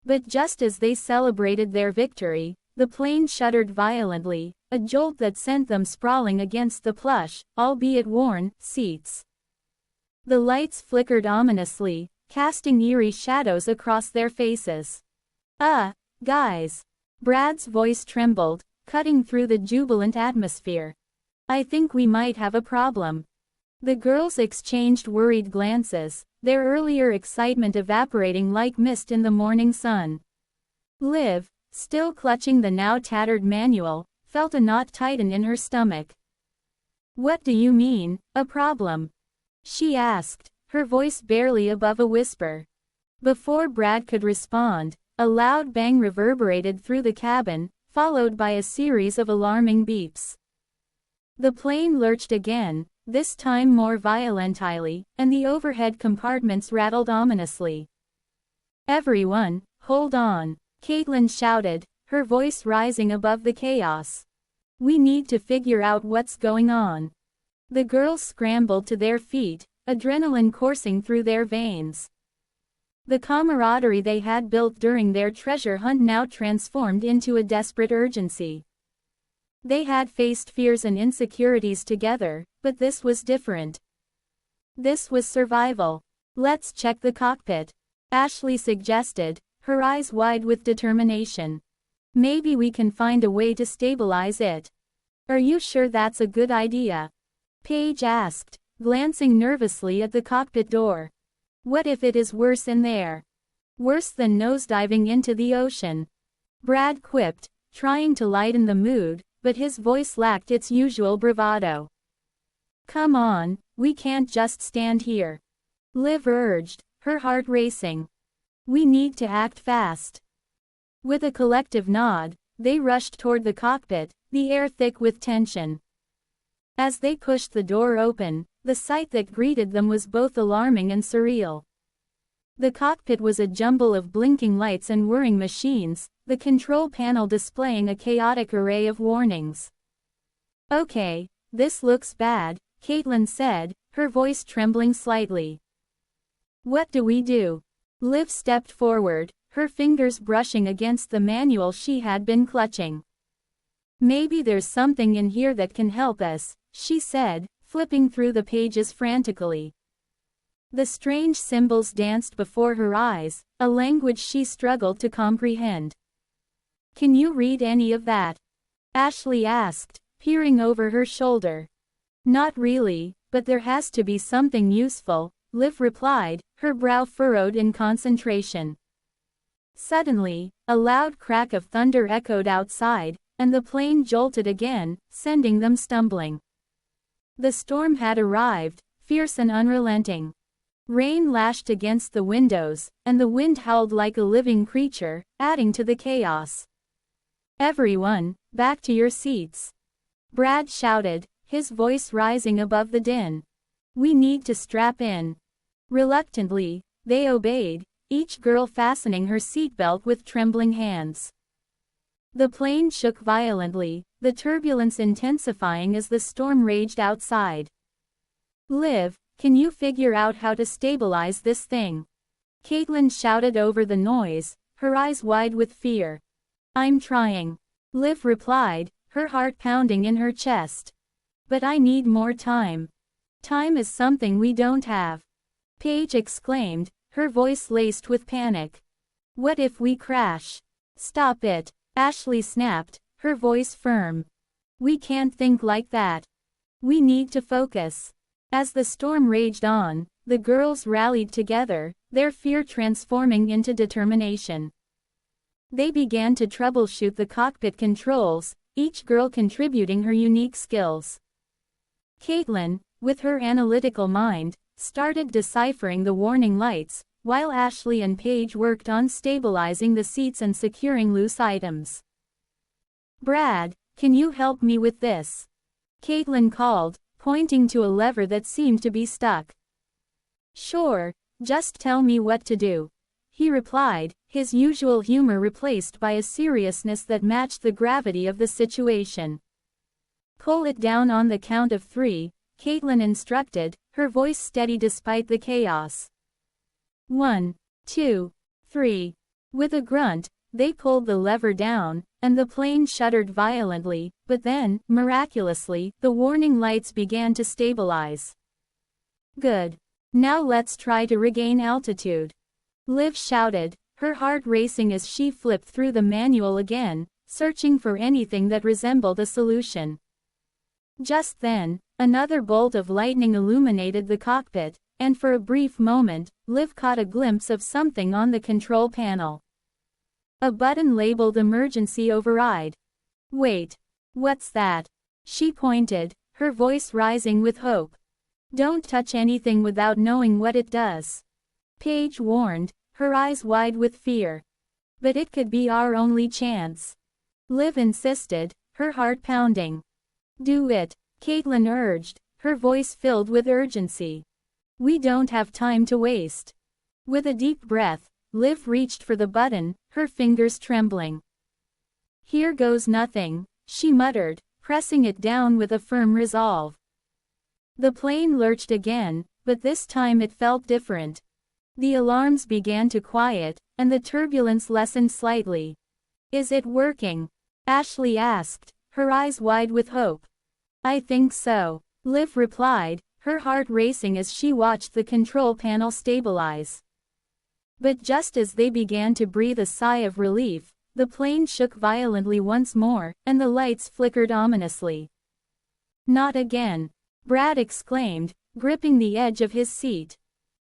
But just as they celebrated their victory, the plane shuddered violently, a jolt that sent them sprawling against the plush, albeit worn, seats. The lights flickered ominously, casting eerie shadows across their faces. Guys. Brad's voice trembled, cutting through the jubilant atmosphere. I think we might have a problem. The girls exchanged worried glances, their earlier excitement evaporating like mist in the morning sun. Liv, still clutching the now tattered manual, felt a knot tighten in her stomach. What do you mean, a problem? She asked, her voice barely above a whisper. Before Brad could respond, a loud bang reverberated through the cabin, followed by a series of alarming beeps. The plane lurched again, this time more violently, and the overhead compartments rattled ominously. Everyone, hold on, Caitlin shouted, her voice rising above the chaos. We need to figure out what's going on. The girls scrambled to their feet, adrenaline coursing through their veins. The camaraderie they had built during their treasure hunt now transformed into a desperate urgency. They had faced fears and insecurities together, but this was different. This was survival. Let's check the cockpit, Ashley suggested, her eyes wide with determination. Maybe we can find a way to stabilize it. Are you sure that's a good idea? Paige asked, glancing nervously at the cockpit door. What if it is worse in there? Worse than nosediving into the ocean? Brad quipped, trying to lighten the mood, but his voice lacked its usual bravado. Come on, we can't just stand here. Liv urged, her heart racing. We need to act fast. With a collective nod, they rushed toward the cockpit, the air thick with tension. As they pushed the door open, the sight that greeted them was both alarming and surreal. The cockpit was a jumble of blinking lights and whirring machines, the control panel displaying a chaotic array of warnings. Okay, this looks bad, Caitlin said, her voice trembling slightly. What do we do? Liv stepped forward, her fingers brushing against the manual she had been clutching. Maybe there's something in here that can help us, she said, flipping through the pages frantically. The strange symbols danced before her eyes, a language she struggled to comprehend. Can you read any of that? Ashley asked, peering over her shoulder. Not really, but there has to be something useful, Liv replied, her brow furrowed in concentration. Suddenly, a loud crack of thunder echoed outside, and the plane jolted again, sending them stumbling. The storm had arrived, fierce and unrelenting. Rain lashed against the windows, and the wind howled like a living creature, adding to the chaos. "Everyone, back to your seats," Brad shouted, his voice rising above the din. "We need to strap in." Reluctantly, they obeyed, each girl fastening her seatbelt with trembling hands. The plane shook violently, the turbulence intensifying as the storm raged outside. "Liv, can you figure out how to stabilize this thing?" Caitlin shouted over the noise, her eyes wide with fear. "I'm trying," Liv replied, her heart pounding in her chest. "But I need more time." "Time is something we don't have," Paige exclaimed, her voice laced with panic. "What if we crash?" "Stop it," Ashley snapped, her voice firm. "We can't think like that. We need to focus." As the storm raged on, the girls rallied together, their fear transforming into determination. They began to troubleshoot the cockpit controls, each girl contributing her unique skills. Caitlin, with her analytical mind, started deciphering the warning lights, while Ashley and Paige worked on stabilizing the seats and securing loose items. "Brad, can you help me with this?" Caitlin called, pointing to a lever that seemed to be stuck. "Sure, just tell me what to do," he replied, his usual humor replaced by a seriousness that matched the gravity of the situation. "Pull it down on the count of 3, Caitlin instructed, her voice steady despite the chaos. 1, 2, 3. With a grunt, they pulled the lever down, and the plane shuddered violently, but then, miraculously, the warning lights began to stabilize. "Good. Now let's try to regain altitude," Liv shouted, her heart racing as she flipped through the manual again, searching for anything that resembled a solution. Just then, another bolt of lightning illuminated the cockpit, and for a brief moment, Liv caught a glimpse of something on the control panel. A button labeled Emergency Override. "Wait. What's that?" She pointed, her voice rising with hope. "Don't touch anything without knowing what it does," Paige warned, her eyes wide with fear. "But it could be our only chance," Liv insisted, her heart pounding. "Do it," Caitlin urged, her voice filled with urgency. "We don't have time to waste." With a deep breath, Liv reached for the button, her fingers trembling. "Here goes nothing," she muttered, pressing it down with a firm resolve. The plane lurched again, but this time it felt different. The alarms began to quiet, and the turbulence lessened slightly. "Is it working?" Ashley asked, her eyes wide with hope. "I think so," Liv replied, her heart racing as she watched the control panel stabilize. But just as they began to breathe a sigh of relief, the plane shook violently once more, and the lights flickered ominously. "Not again," Brad exclaimed, gripping the edge of his seat.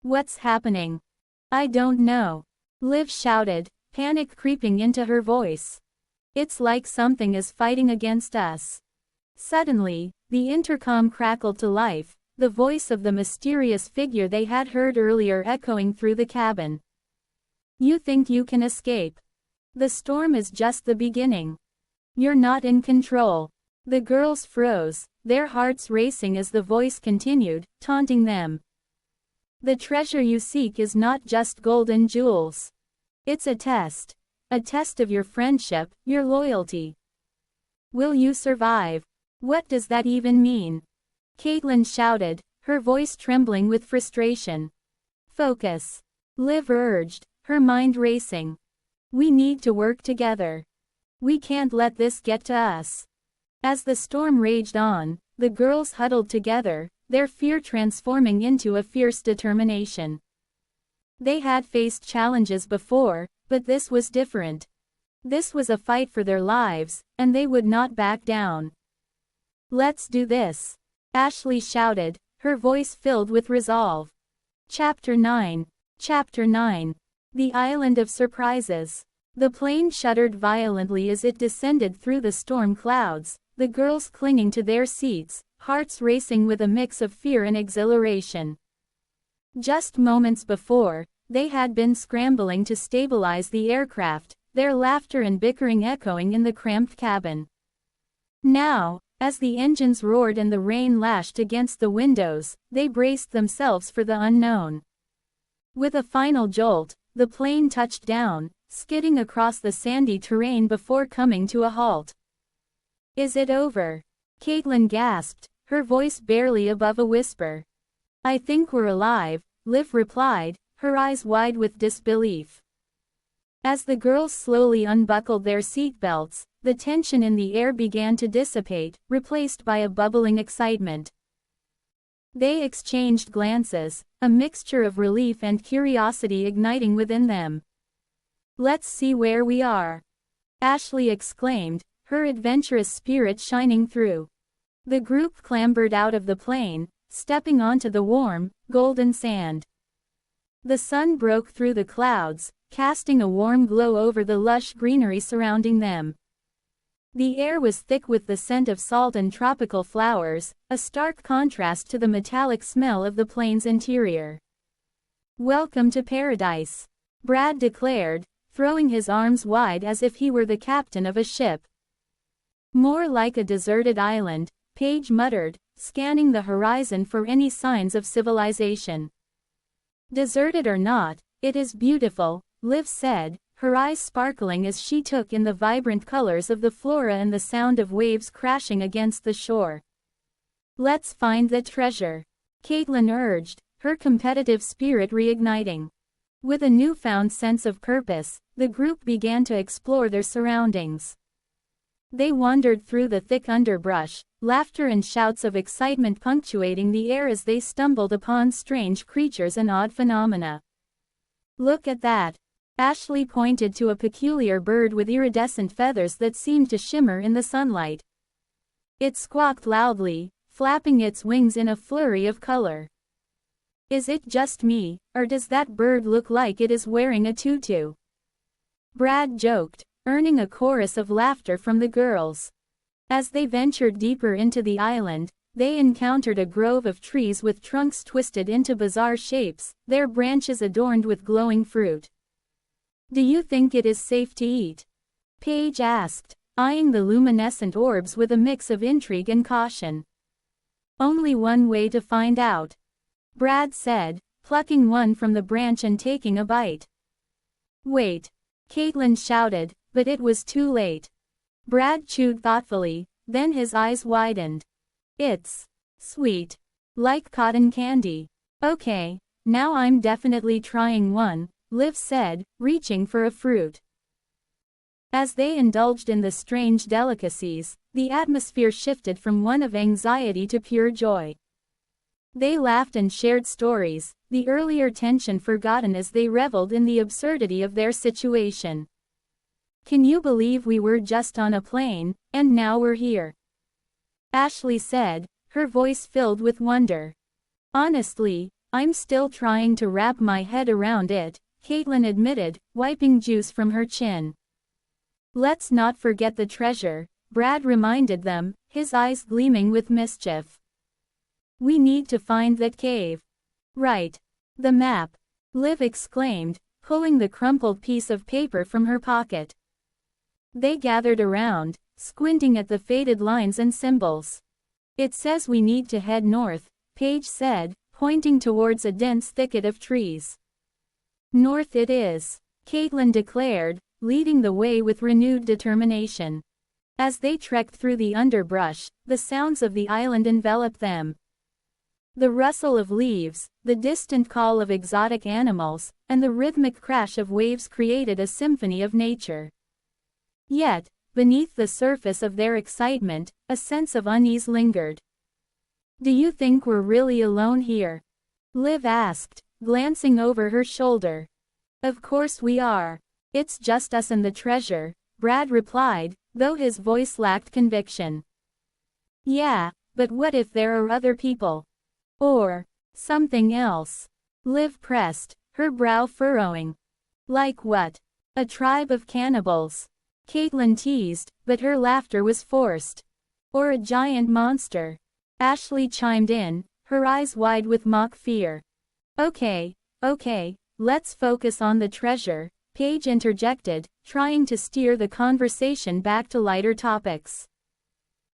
"What's happening?" "I don't know," Liv shouted, panic creeping into her voice. "It's like something is fighting against us." Suddenly, the intercom crackled to life, the voice of the mysterious figure they had heard earlier echoing through the cabin. "You think you can escape? The storm is just the beginning. You're not in control." The girls froze, their hearts racing as the voice continued, taunting them. "The treasure you seek is not just gold and jewels. It's a test of your friendship, your loyalty. Will you survive?" "What does that even mean?" Caitlin shouted, her voice trembling with frustration. "Focus," Liv urged, her mind racing. "We need to work together. We can't let this get to us." As the storm raged on, the girls huddled together, their fear transforming into a fierce determination. They had faced challenges before, but this was different. This was a fight for their lives, and they would not back down. "Let's do this," Ashley shouted, her voice filled with resolve. Chapter 9. Chapter 9. The Island of Surprises. The plane shuddered violently as it descended through the storm clouds, the girls clinging to their seats, hearts racing with a mix of fear and exhilaration. Just moments before, they had been scrambling to stabilize the aircraft, their laughter and bickering echoing in the cramped cabin. Now, as the engines roared and the rain lashed against the windows, they braced themselves for the unknown. With a final jolt, the plane touched down, skidding across the sandy terrain before coming to a halt. "Is it over?" Caitlin gasped, her voice barely above a whisper. "I think we're alive," Liv replied, her eyes wide with disbelief. As the girls slowly unbuckled their seatbelts, the tension in the air began to dissipate, replaced by a bubbling excitement. They exchanged glances, a mixture of relief and curiosity igniting within them. "Let's see where we are," Ashley exclaimed, her adventurous spirit shining through. The group clambered out of the plane, stepping onto the warm, golden sand. The sun broke through the clouds, casting a warm glow over the lush greenery surrounding them. The air was thick with the scent of salt and tropical flowers, a stark contrast to the metallic smell of the plane's interior. "Welcome to paradise," Brad declared, throwing his arms wide as if he were the captain of a ship. "More like a deserted island," Paige muttered, scanning the horizon for any signs of civilization. "Deserted or not, it is beautiful," Liv said, her eyes sparkling as she took in the vibrant colors of the flora and the sound of waves crashing against the shore. "Let's find the treasure," Caitlin urged, her competitive spirit reigniting. With a newfound sense of purpose, the group began to explore their surroundings. They wandered through the thick underbrush, laughter and shouts of excitement punctuating the air as they stumbled upon strange creatures and odd phenomena. "Look at that!" Ashley pointed to a peculiar bird with iridescent feathers that seemed to shimmer in the sunlight. It squawked loudly, flapping its wings in a flurry of color. "Is it just me, or does that bird look like it is wearing a tutu?" Brad joked, earning a chorus of laughter from the girls. As they ventured deeper into the island, they encountered a grove of trees with trunks twisted into bizarre shapes, their branches adorned with glowing fruit. "Do you think it is safe to eat?" Paige asked, eyeing the luminescent orbs with a mix of intrigue and caution. "Only one way to find out," Brad said, plucking one from the branch and taking a bite. "Wait!" Caitlin shouted, but it was too late. Brad chewed thoughtfully, then his eyes widened. "It's sweet. Like cotton candy." "Okay, now I'm definitely trying one," Liv said, reaching for a fruit. As they indulged in the strange delicacies, the atmosphere shifted from one of anxiety to pure joy. They laughed and shared stories, the earlier tension forgotten as they reveled in the absurdity of their situation. "Can you believe we were just on a plane, and now we're here?" Ashley said, her voice filled with wonder. "Honestly, I'm still trying to wrap my head around it," Caitlin admitted, wiping juice from her chin. "Let's not forget the treasure," Brad reminded them, his eyes gleaming with mischief. "We need to find that cave." "Right. The map," Liv exclaimed, pulling the crumpled piece of paper from her pocket. They gathered around, squinting at the faded lines and symbols. "It says we need to head north," Paige said, pointing towards a dense thicket of trees. "North it is," Caitlin declared, leading the way with renewed determination. As they trekked through the underbrush, the sounds of the island enveloped them. The rustle of leaves, the distant call of exotic animals, and the rhythmic crash of waves created a symphony of nature. Yet, beneath the surface of their excitement, a sense of unease lingered. "Do you think we're really alone here?" Liv asked, glancing over her shoulder. "Of course we are. It's just us and the treasure," Brad replied, though his voice lacked conviction. "Yeah, But what if there are other people? Or something else? Liv pressed, her brow furrowing. Like what? A tribe of cannibals? Caitlin teased, but her laughter was forced. Or a giant monster? Ashley chimed in, her eyes wide with mock fear. Okay, let's focus on the treasure, Paige interjected, trying to steer the conversation back to lighter topics.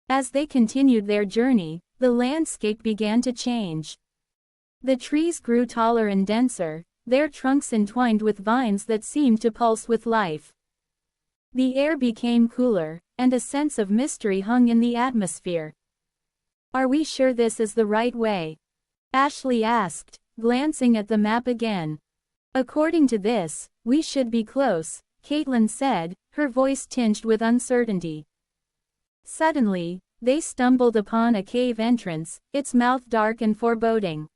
As they continued their journey, the landscape began to change. The trees grew taller and denser, their trunks entwined with vines that seemed to pulse with life. The air became cooler, and a sense of mystery hung in the atmosphere. Are we sure this is the right way? Ashley asked, glancing at the map again. According to this, we should be close, Caitlin said, her voice tinged with uncertainty. Suddenly, they stumbled upon a cave entrance, its mouth dark and foreboding.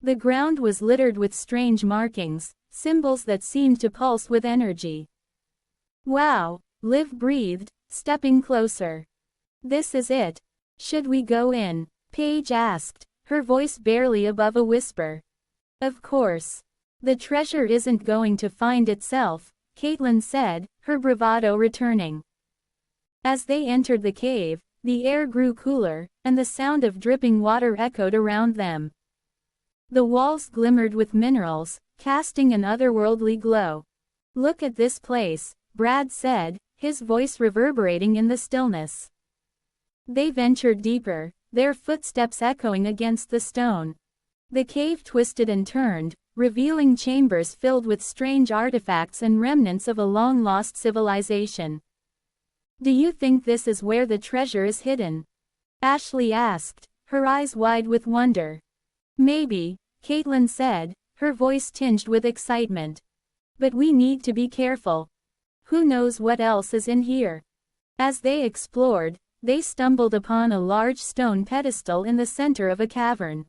The ground was littered with strange markings, symbols that seemed to pulse with energy. Wow, Liv breathed, stepping closer. This is it. Should we go in? Paige asked, her voice barely above a whisper. Of course. The treasure isn't going to find itself, Caitlin said, her bravado returning. As they entered the cave, the air grew cooler, and the sound of dripping water echoed around them. The walls glimmered with minerals, casting an otherworldly glow. Look at this place, Brad said, his voice reverberating in the stillness. They ventured deeper, their footsteps echoing against the stone. The cave twisted and turned, revealing chambers filled with strange artifacts and remnants of a long-lost civilization. Do you think this is where the treasure is hidden? Ashley asked, her eyes wide with wonder. Maybe, Caitlin said, her voice tinged with excitement. But we need to be careful. Who knows what else is in here? As they explored, they stumbled upon a large stone pedestal in the center of a cavern.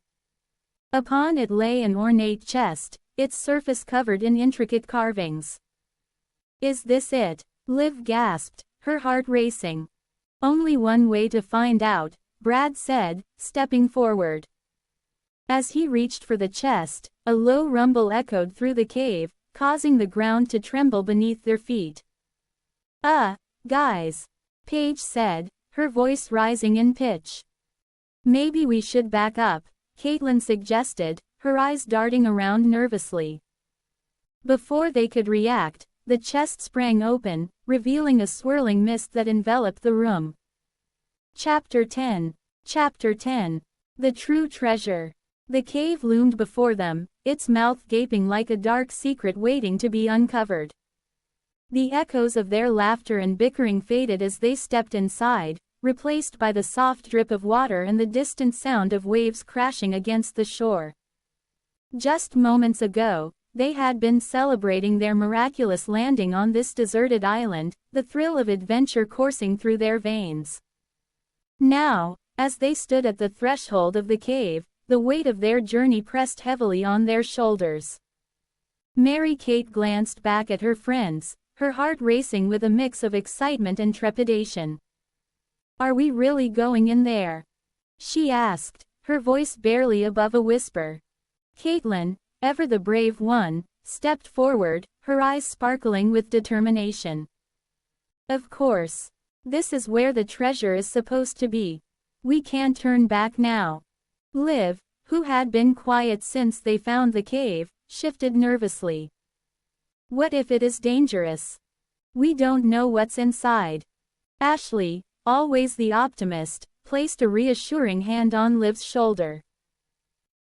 Upon it lay an ornate chest, its surface covered in intricate carvings. Is this it? Liv gasped, her heart racing. Only one way to find out, Brad said, stepping forward. As he reached for the chest, a low rumble echoed through the cave, causing the ground to tremble beneath their feet. Guys, Paige said, her voice rising in pitch. Maybe we should back up, Caitlin suggested, her eyes darting around nervously. Before they could react, the chest sprang open, revealing a swirling mist that enveloped the room. Chapter 10. The True Treasure. The cave loomed before them, its mouth gaping like a dark secret waiting to be uncovered. The echoes of their laughter and bickering faded as they stepped inside, replaced by the soft drip of water and the distant sound of waves crashing against the shore. Just moments ago, they had been celebrating their miraculous landing on this deserted island, the thrill of adventure coursing through their veins. Now, as they stood at the threshold of the cave, the weight of their journey pressed heavily on their shoulders. Mary-Kate glanced back at her friends, her heart racing with a mix of excitement and trepidation. Are we really going in there? She asked, her voice barely above a whisper. Caitlin, ever the brave one, stepped forward, her eyes sparkling with determination. Of course. This is where the treasure is supposed to be. We can't turn back now. Liv, who had been quiet since they found the cave, shifted nervously. What if it is dangerous? We don't know what's inside. Ashley, always the optimist, placed a reassuring hand on Liv's shoulder.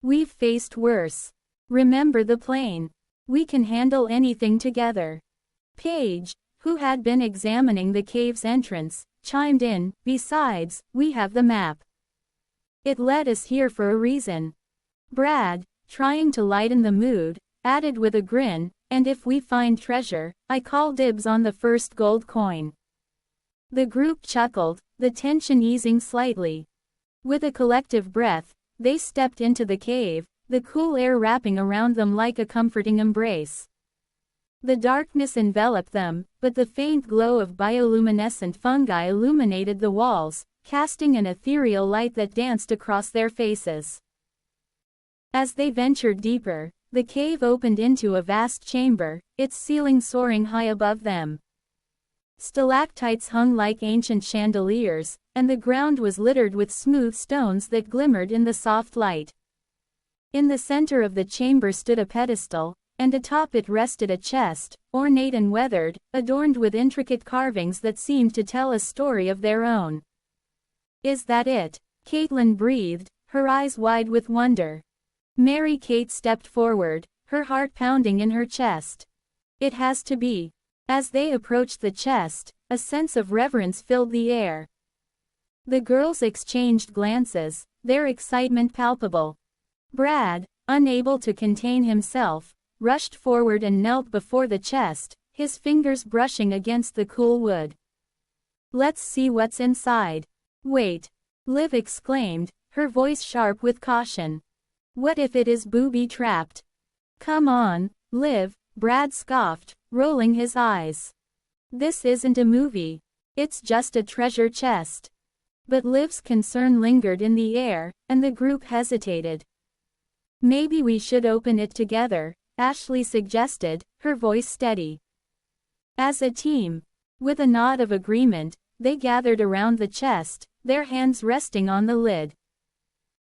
We've faced worse. Remember the plane. We can handle anything together. Paige, who had been examining the cave's entrance, chimed in, besides, we have the map. It led us here for a reason. Brad, trying to lighten the mood, added with a grin, and if we find treasure, I call dibs on the first gold coin. The group chuckled, the tension easing slightly. With a collective breath, they stepped into the cave, the cool air wrapping around them like a comforting embrace. The darkness enveloped them, but the faint glow of bioluminescent fungi illuminated the walls, casting an ethereal light that danced across their faces. As they ventured deeper, the cave opened into a vast chamber, its ceiling soaring high above them. Stalactites hung like ancient chandeliers, and the ground was littered with smooth stones that glimmered in the soft light. In the center of the chamber stood a pedestal, and atop it rested a chest, ornate and weathered, adorned with intricate carvings that seemed to tell a story of their own. "Is that it?" Caitlin breathed, her eyes wide with wonder. Mary-Kate stepped forward, her heart pounding in her chest. "It has to be." As they approached the chest, a sense of reverence filled the air. The girls exchanged glances, their excitement palpable. Brad, unable to contain himself, rushed forward and knelt before the chest, his fingers brushing against the cool wood. "Let's see what's inside." "Wait!" Liv exclaimed, her voice sharp with caution. "What if it is booby-trapped?" "Come on, Liv," Brad scoffed, rolling his eyes. "This isn't a movie. It's just a treasure chest." But Liv's concern lingered in the air, and the group hesitated. "Maybe we should open it together," Ashley suggested, her voice steady. As a team, with a nod of agreement, they gathered around the chest, their hands resting on the lid.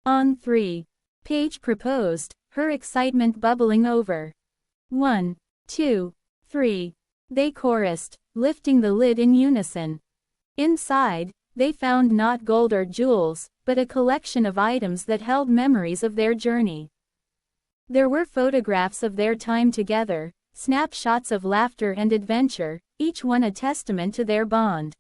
"On three," Paige proposed, her excitement bubbling over. "1, 2, 3. They chorused, lifting the lid in unison. Inside, they found not gold or jewels, but a collection of items that held memories of their journey. There were photographs of their time together, snapshots of laughter and adventure, each one a testament to their bond.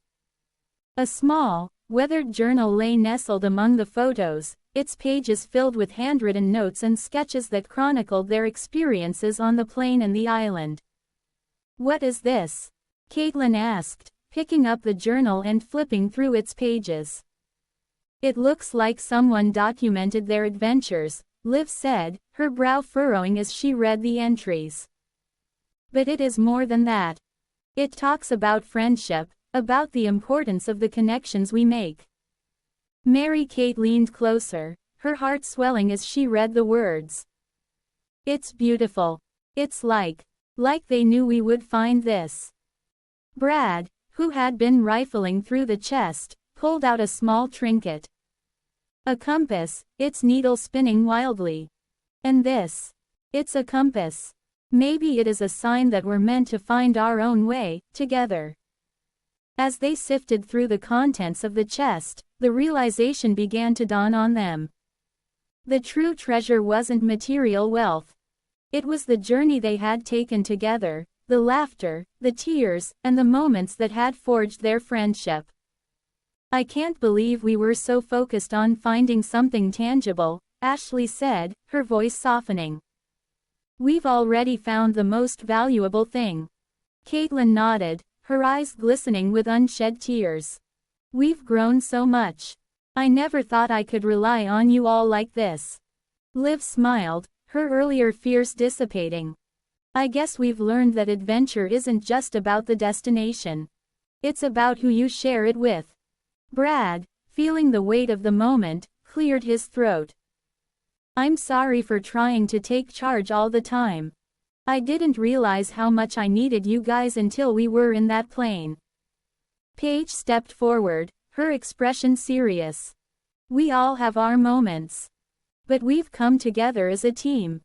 A small, weathered journal lay nestled among the photos, its pages filled with handwritten notes and sketches that chronicled their experiences on the plane and the island. "What is this?" Caitlin asked, picking up the journal and flipping through its pages. "It looks like someone documented their adventures," Liv said, her brow furrowing as she read the entries. "But it is more than that. It talks about friendship, about the importance of the connections we make." Mary-Kate leaned closer, her heart swelling as she read the words. "It's beautiful. It's like they knew we would find this." Brad, who had been rifling through the chest, pulled out a small trinket. "A compass, its needle spinning wildly. And this. It's a compass. Maybe it is a sign that we're meant to find our own way, together." As they sifted through the contents of the chest, the realization began to dawn on them. The true treasure wasn't material wealth. It was the journey they had taken together, the laughter, the tears, and the moments that had forged their friendship. "I can't believe we were so focused on finding something tangible," Ashley said, her voice softening. "We've already found the most valuable thing." Caitlin nodded, her eyes glistening with unshed tears. "We've grown so much. I never thought I could rely on you all like this." Liv smiled, her earlier fears dissipating. "I guess we've learned that adventure isn't just about the destination. It's about who you share it with." Brad, feeling the weight of the moment, cleared his throat. "I'm sorry for trying to take charge all the time. I didn't realize how much I needed you guys until we were in that plane." Paige stepped forward, her expression serious. "We all have our moments. But we've come together as a team.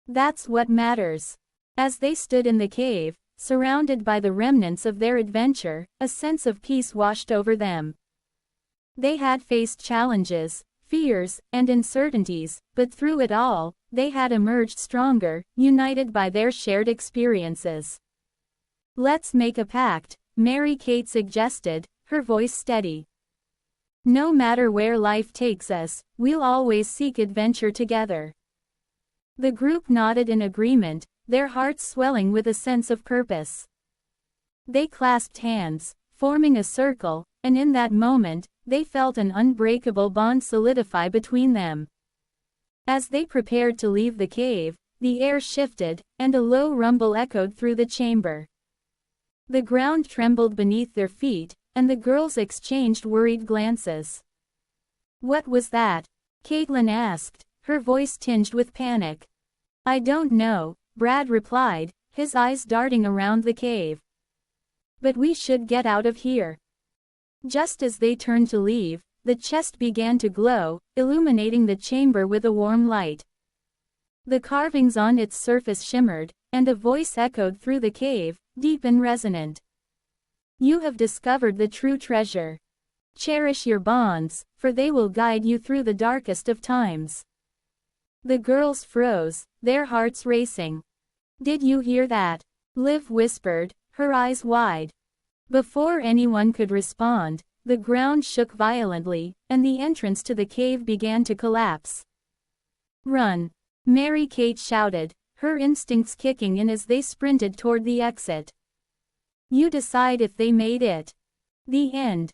That's what matters." As they stood in the cave, surrounded by the remnants of their adventure, a sense of peace washed over them. They had faced challenges, fears, and uncertainties, but through it all, they had emerged stronger, united by their shared experiences. "Let's make a pact," Mary-Kate suggested, her voice steady. "No matter where life takes us, we'll always seek adventure together." The group nodded in agreement, their hearts swelling with a sense of purpose. They clasped hands, forming a circle, and in that moment, they felt an unbreakable bond solidify between them. As they prepared to leave the cave, the air shifted, and a low rumble echoed through the chamber. The ground trembled beneath their feet, and the girls exchanged worried glances. What was that? Caitlin asked, her voice tinged with panic. I don't know, Brad replied, his eyes darting around the cave. But we should get out of here. Just as they turned to leave, the chest began to glow, illuminating the chamber with a warm light. The carvings on its surface shimmered, and a voice echoed through the cave, deep and resonant. You have discovered the true treasure. Cherish your bonds, for they will guide you through the darkest of times. The girls froze, their hearts racing. Did you hear that? Liv whispered, her eyes wide. Before anyone could respond, the ground shook violently, and the entrance to the cave began to collapse. Run! Mary-Kate shouted, her instincts kicking in as they sprinted toward the exit. You decide if they made it. The end.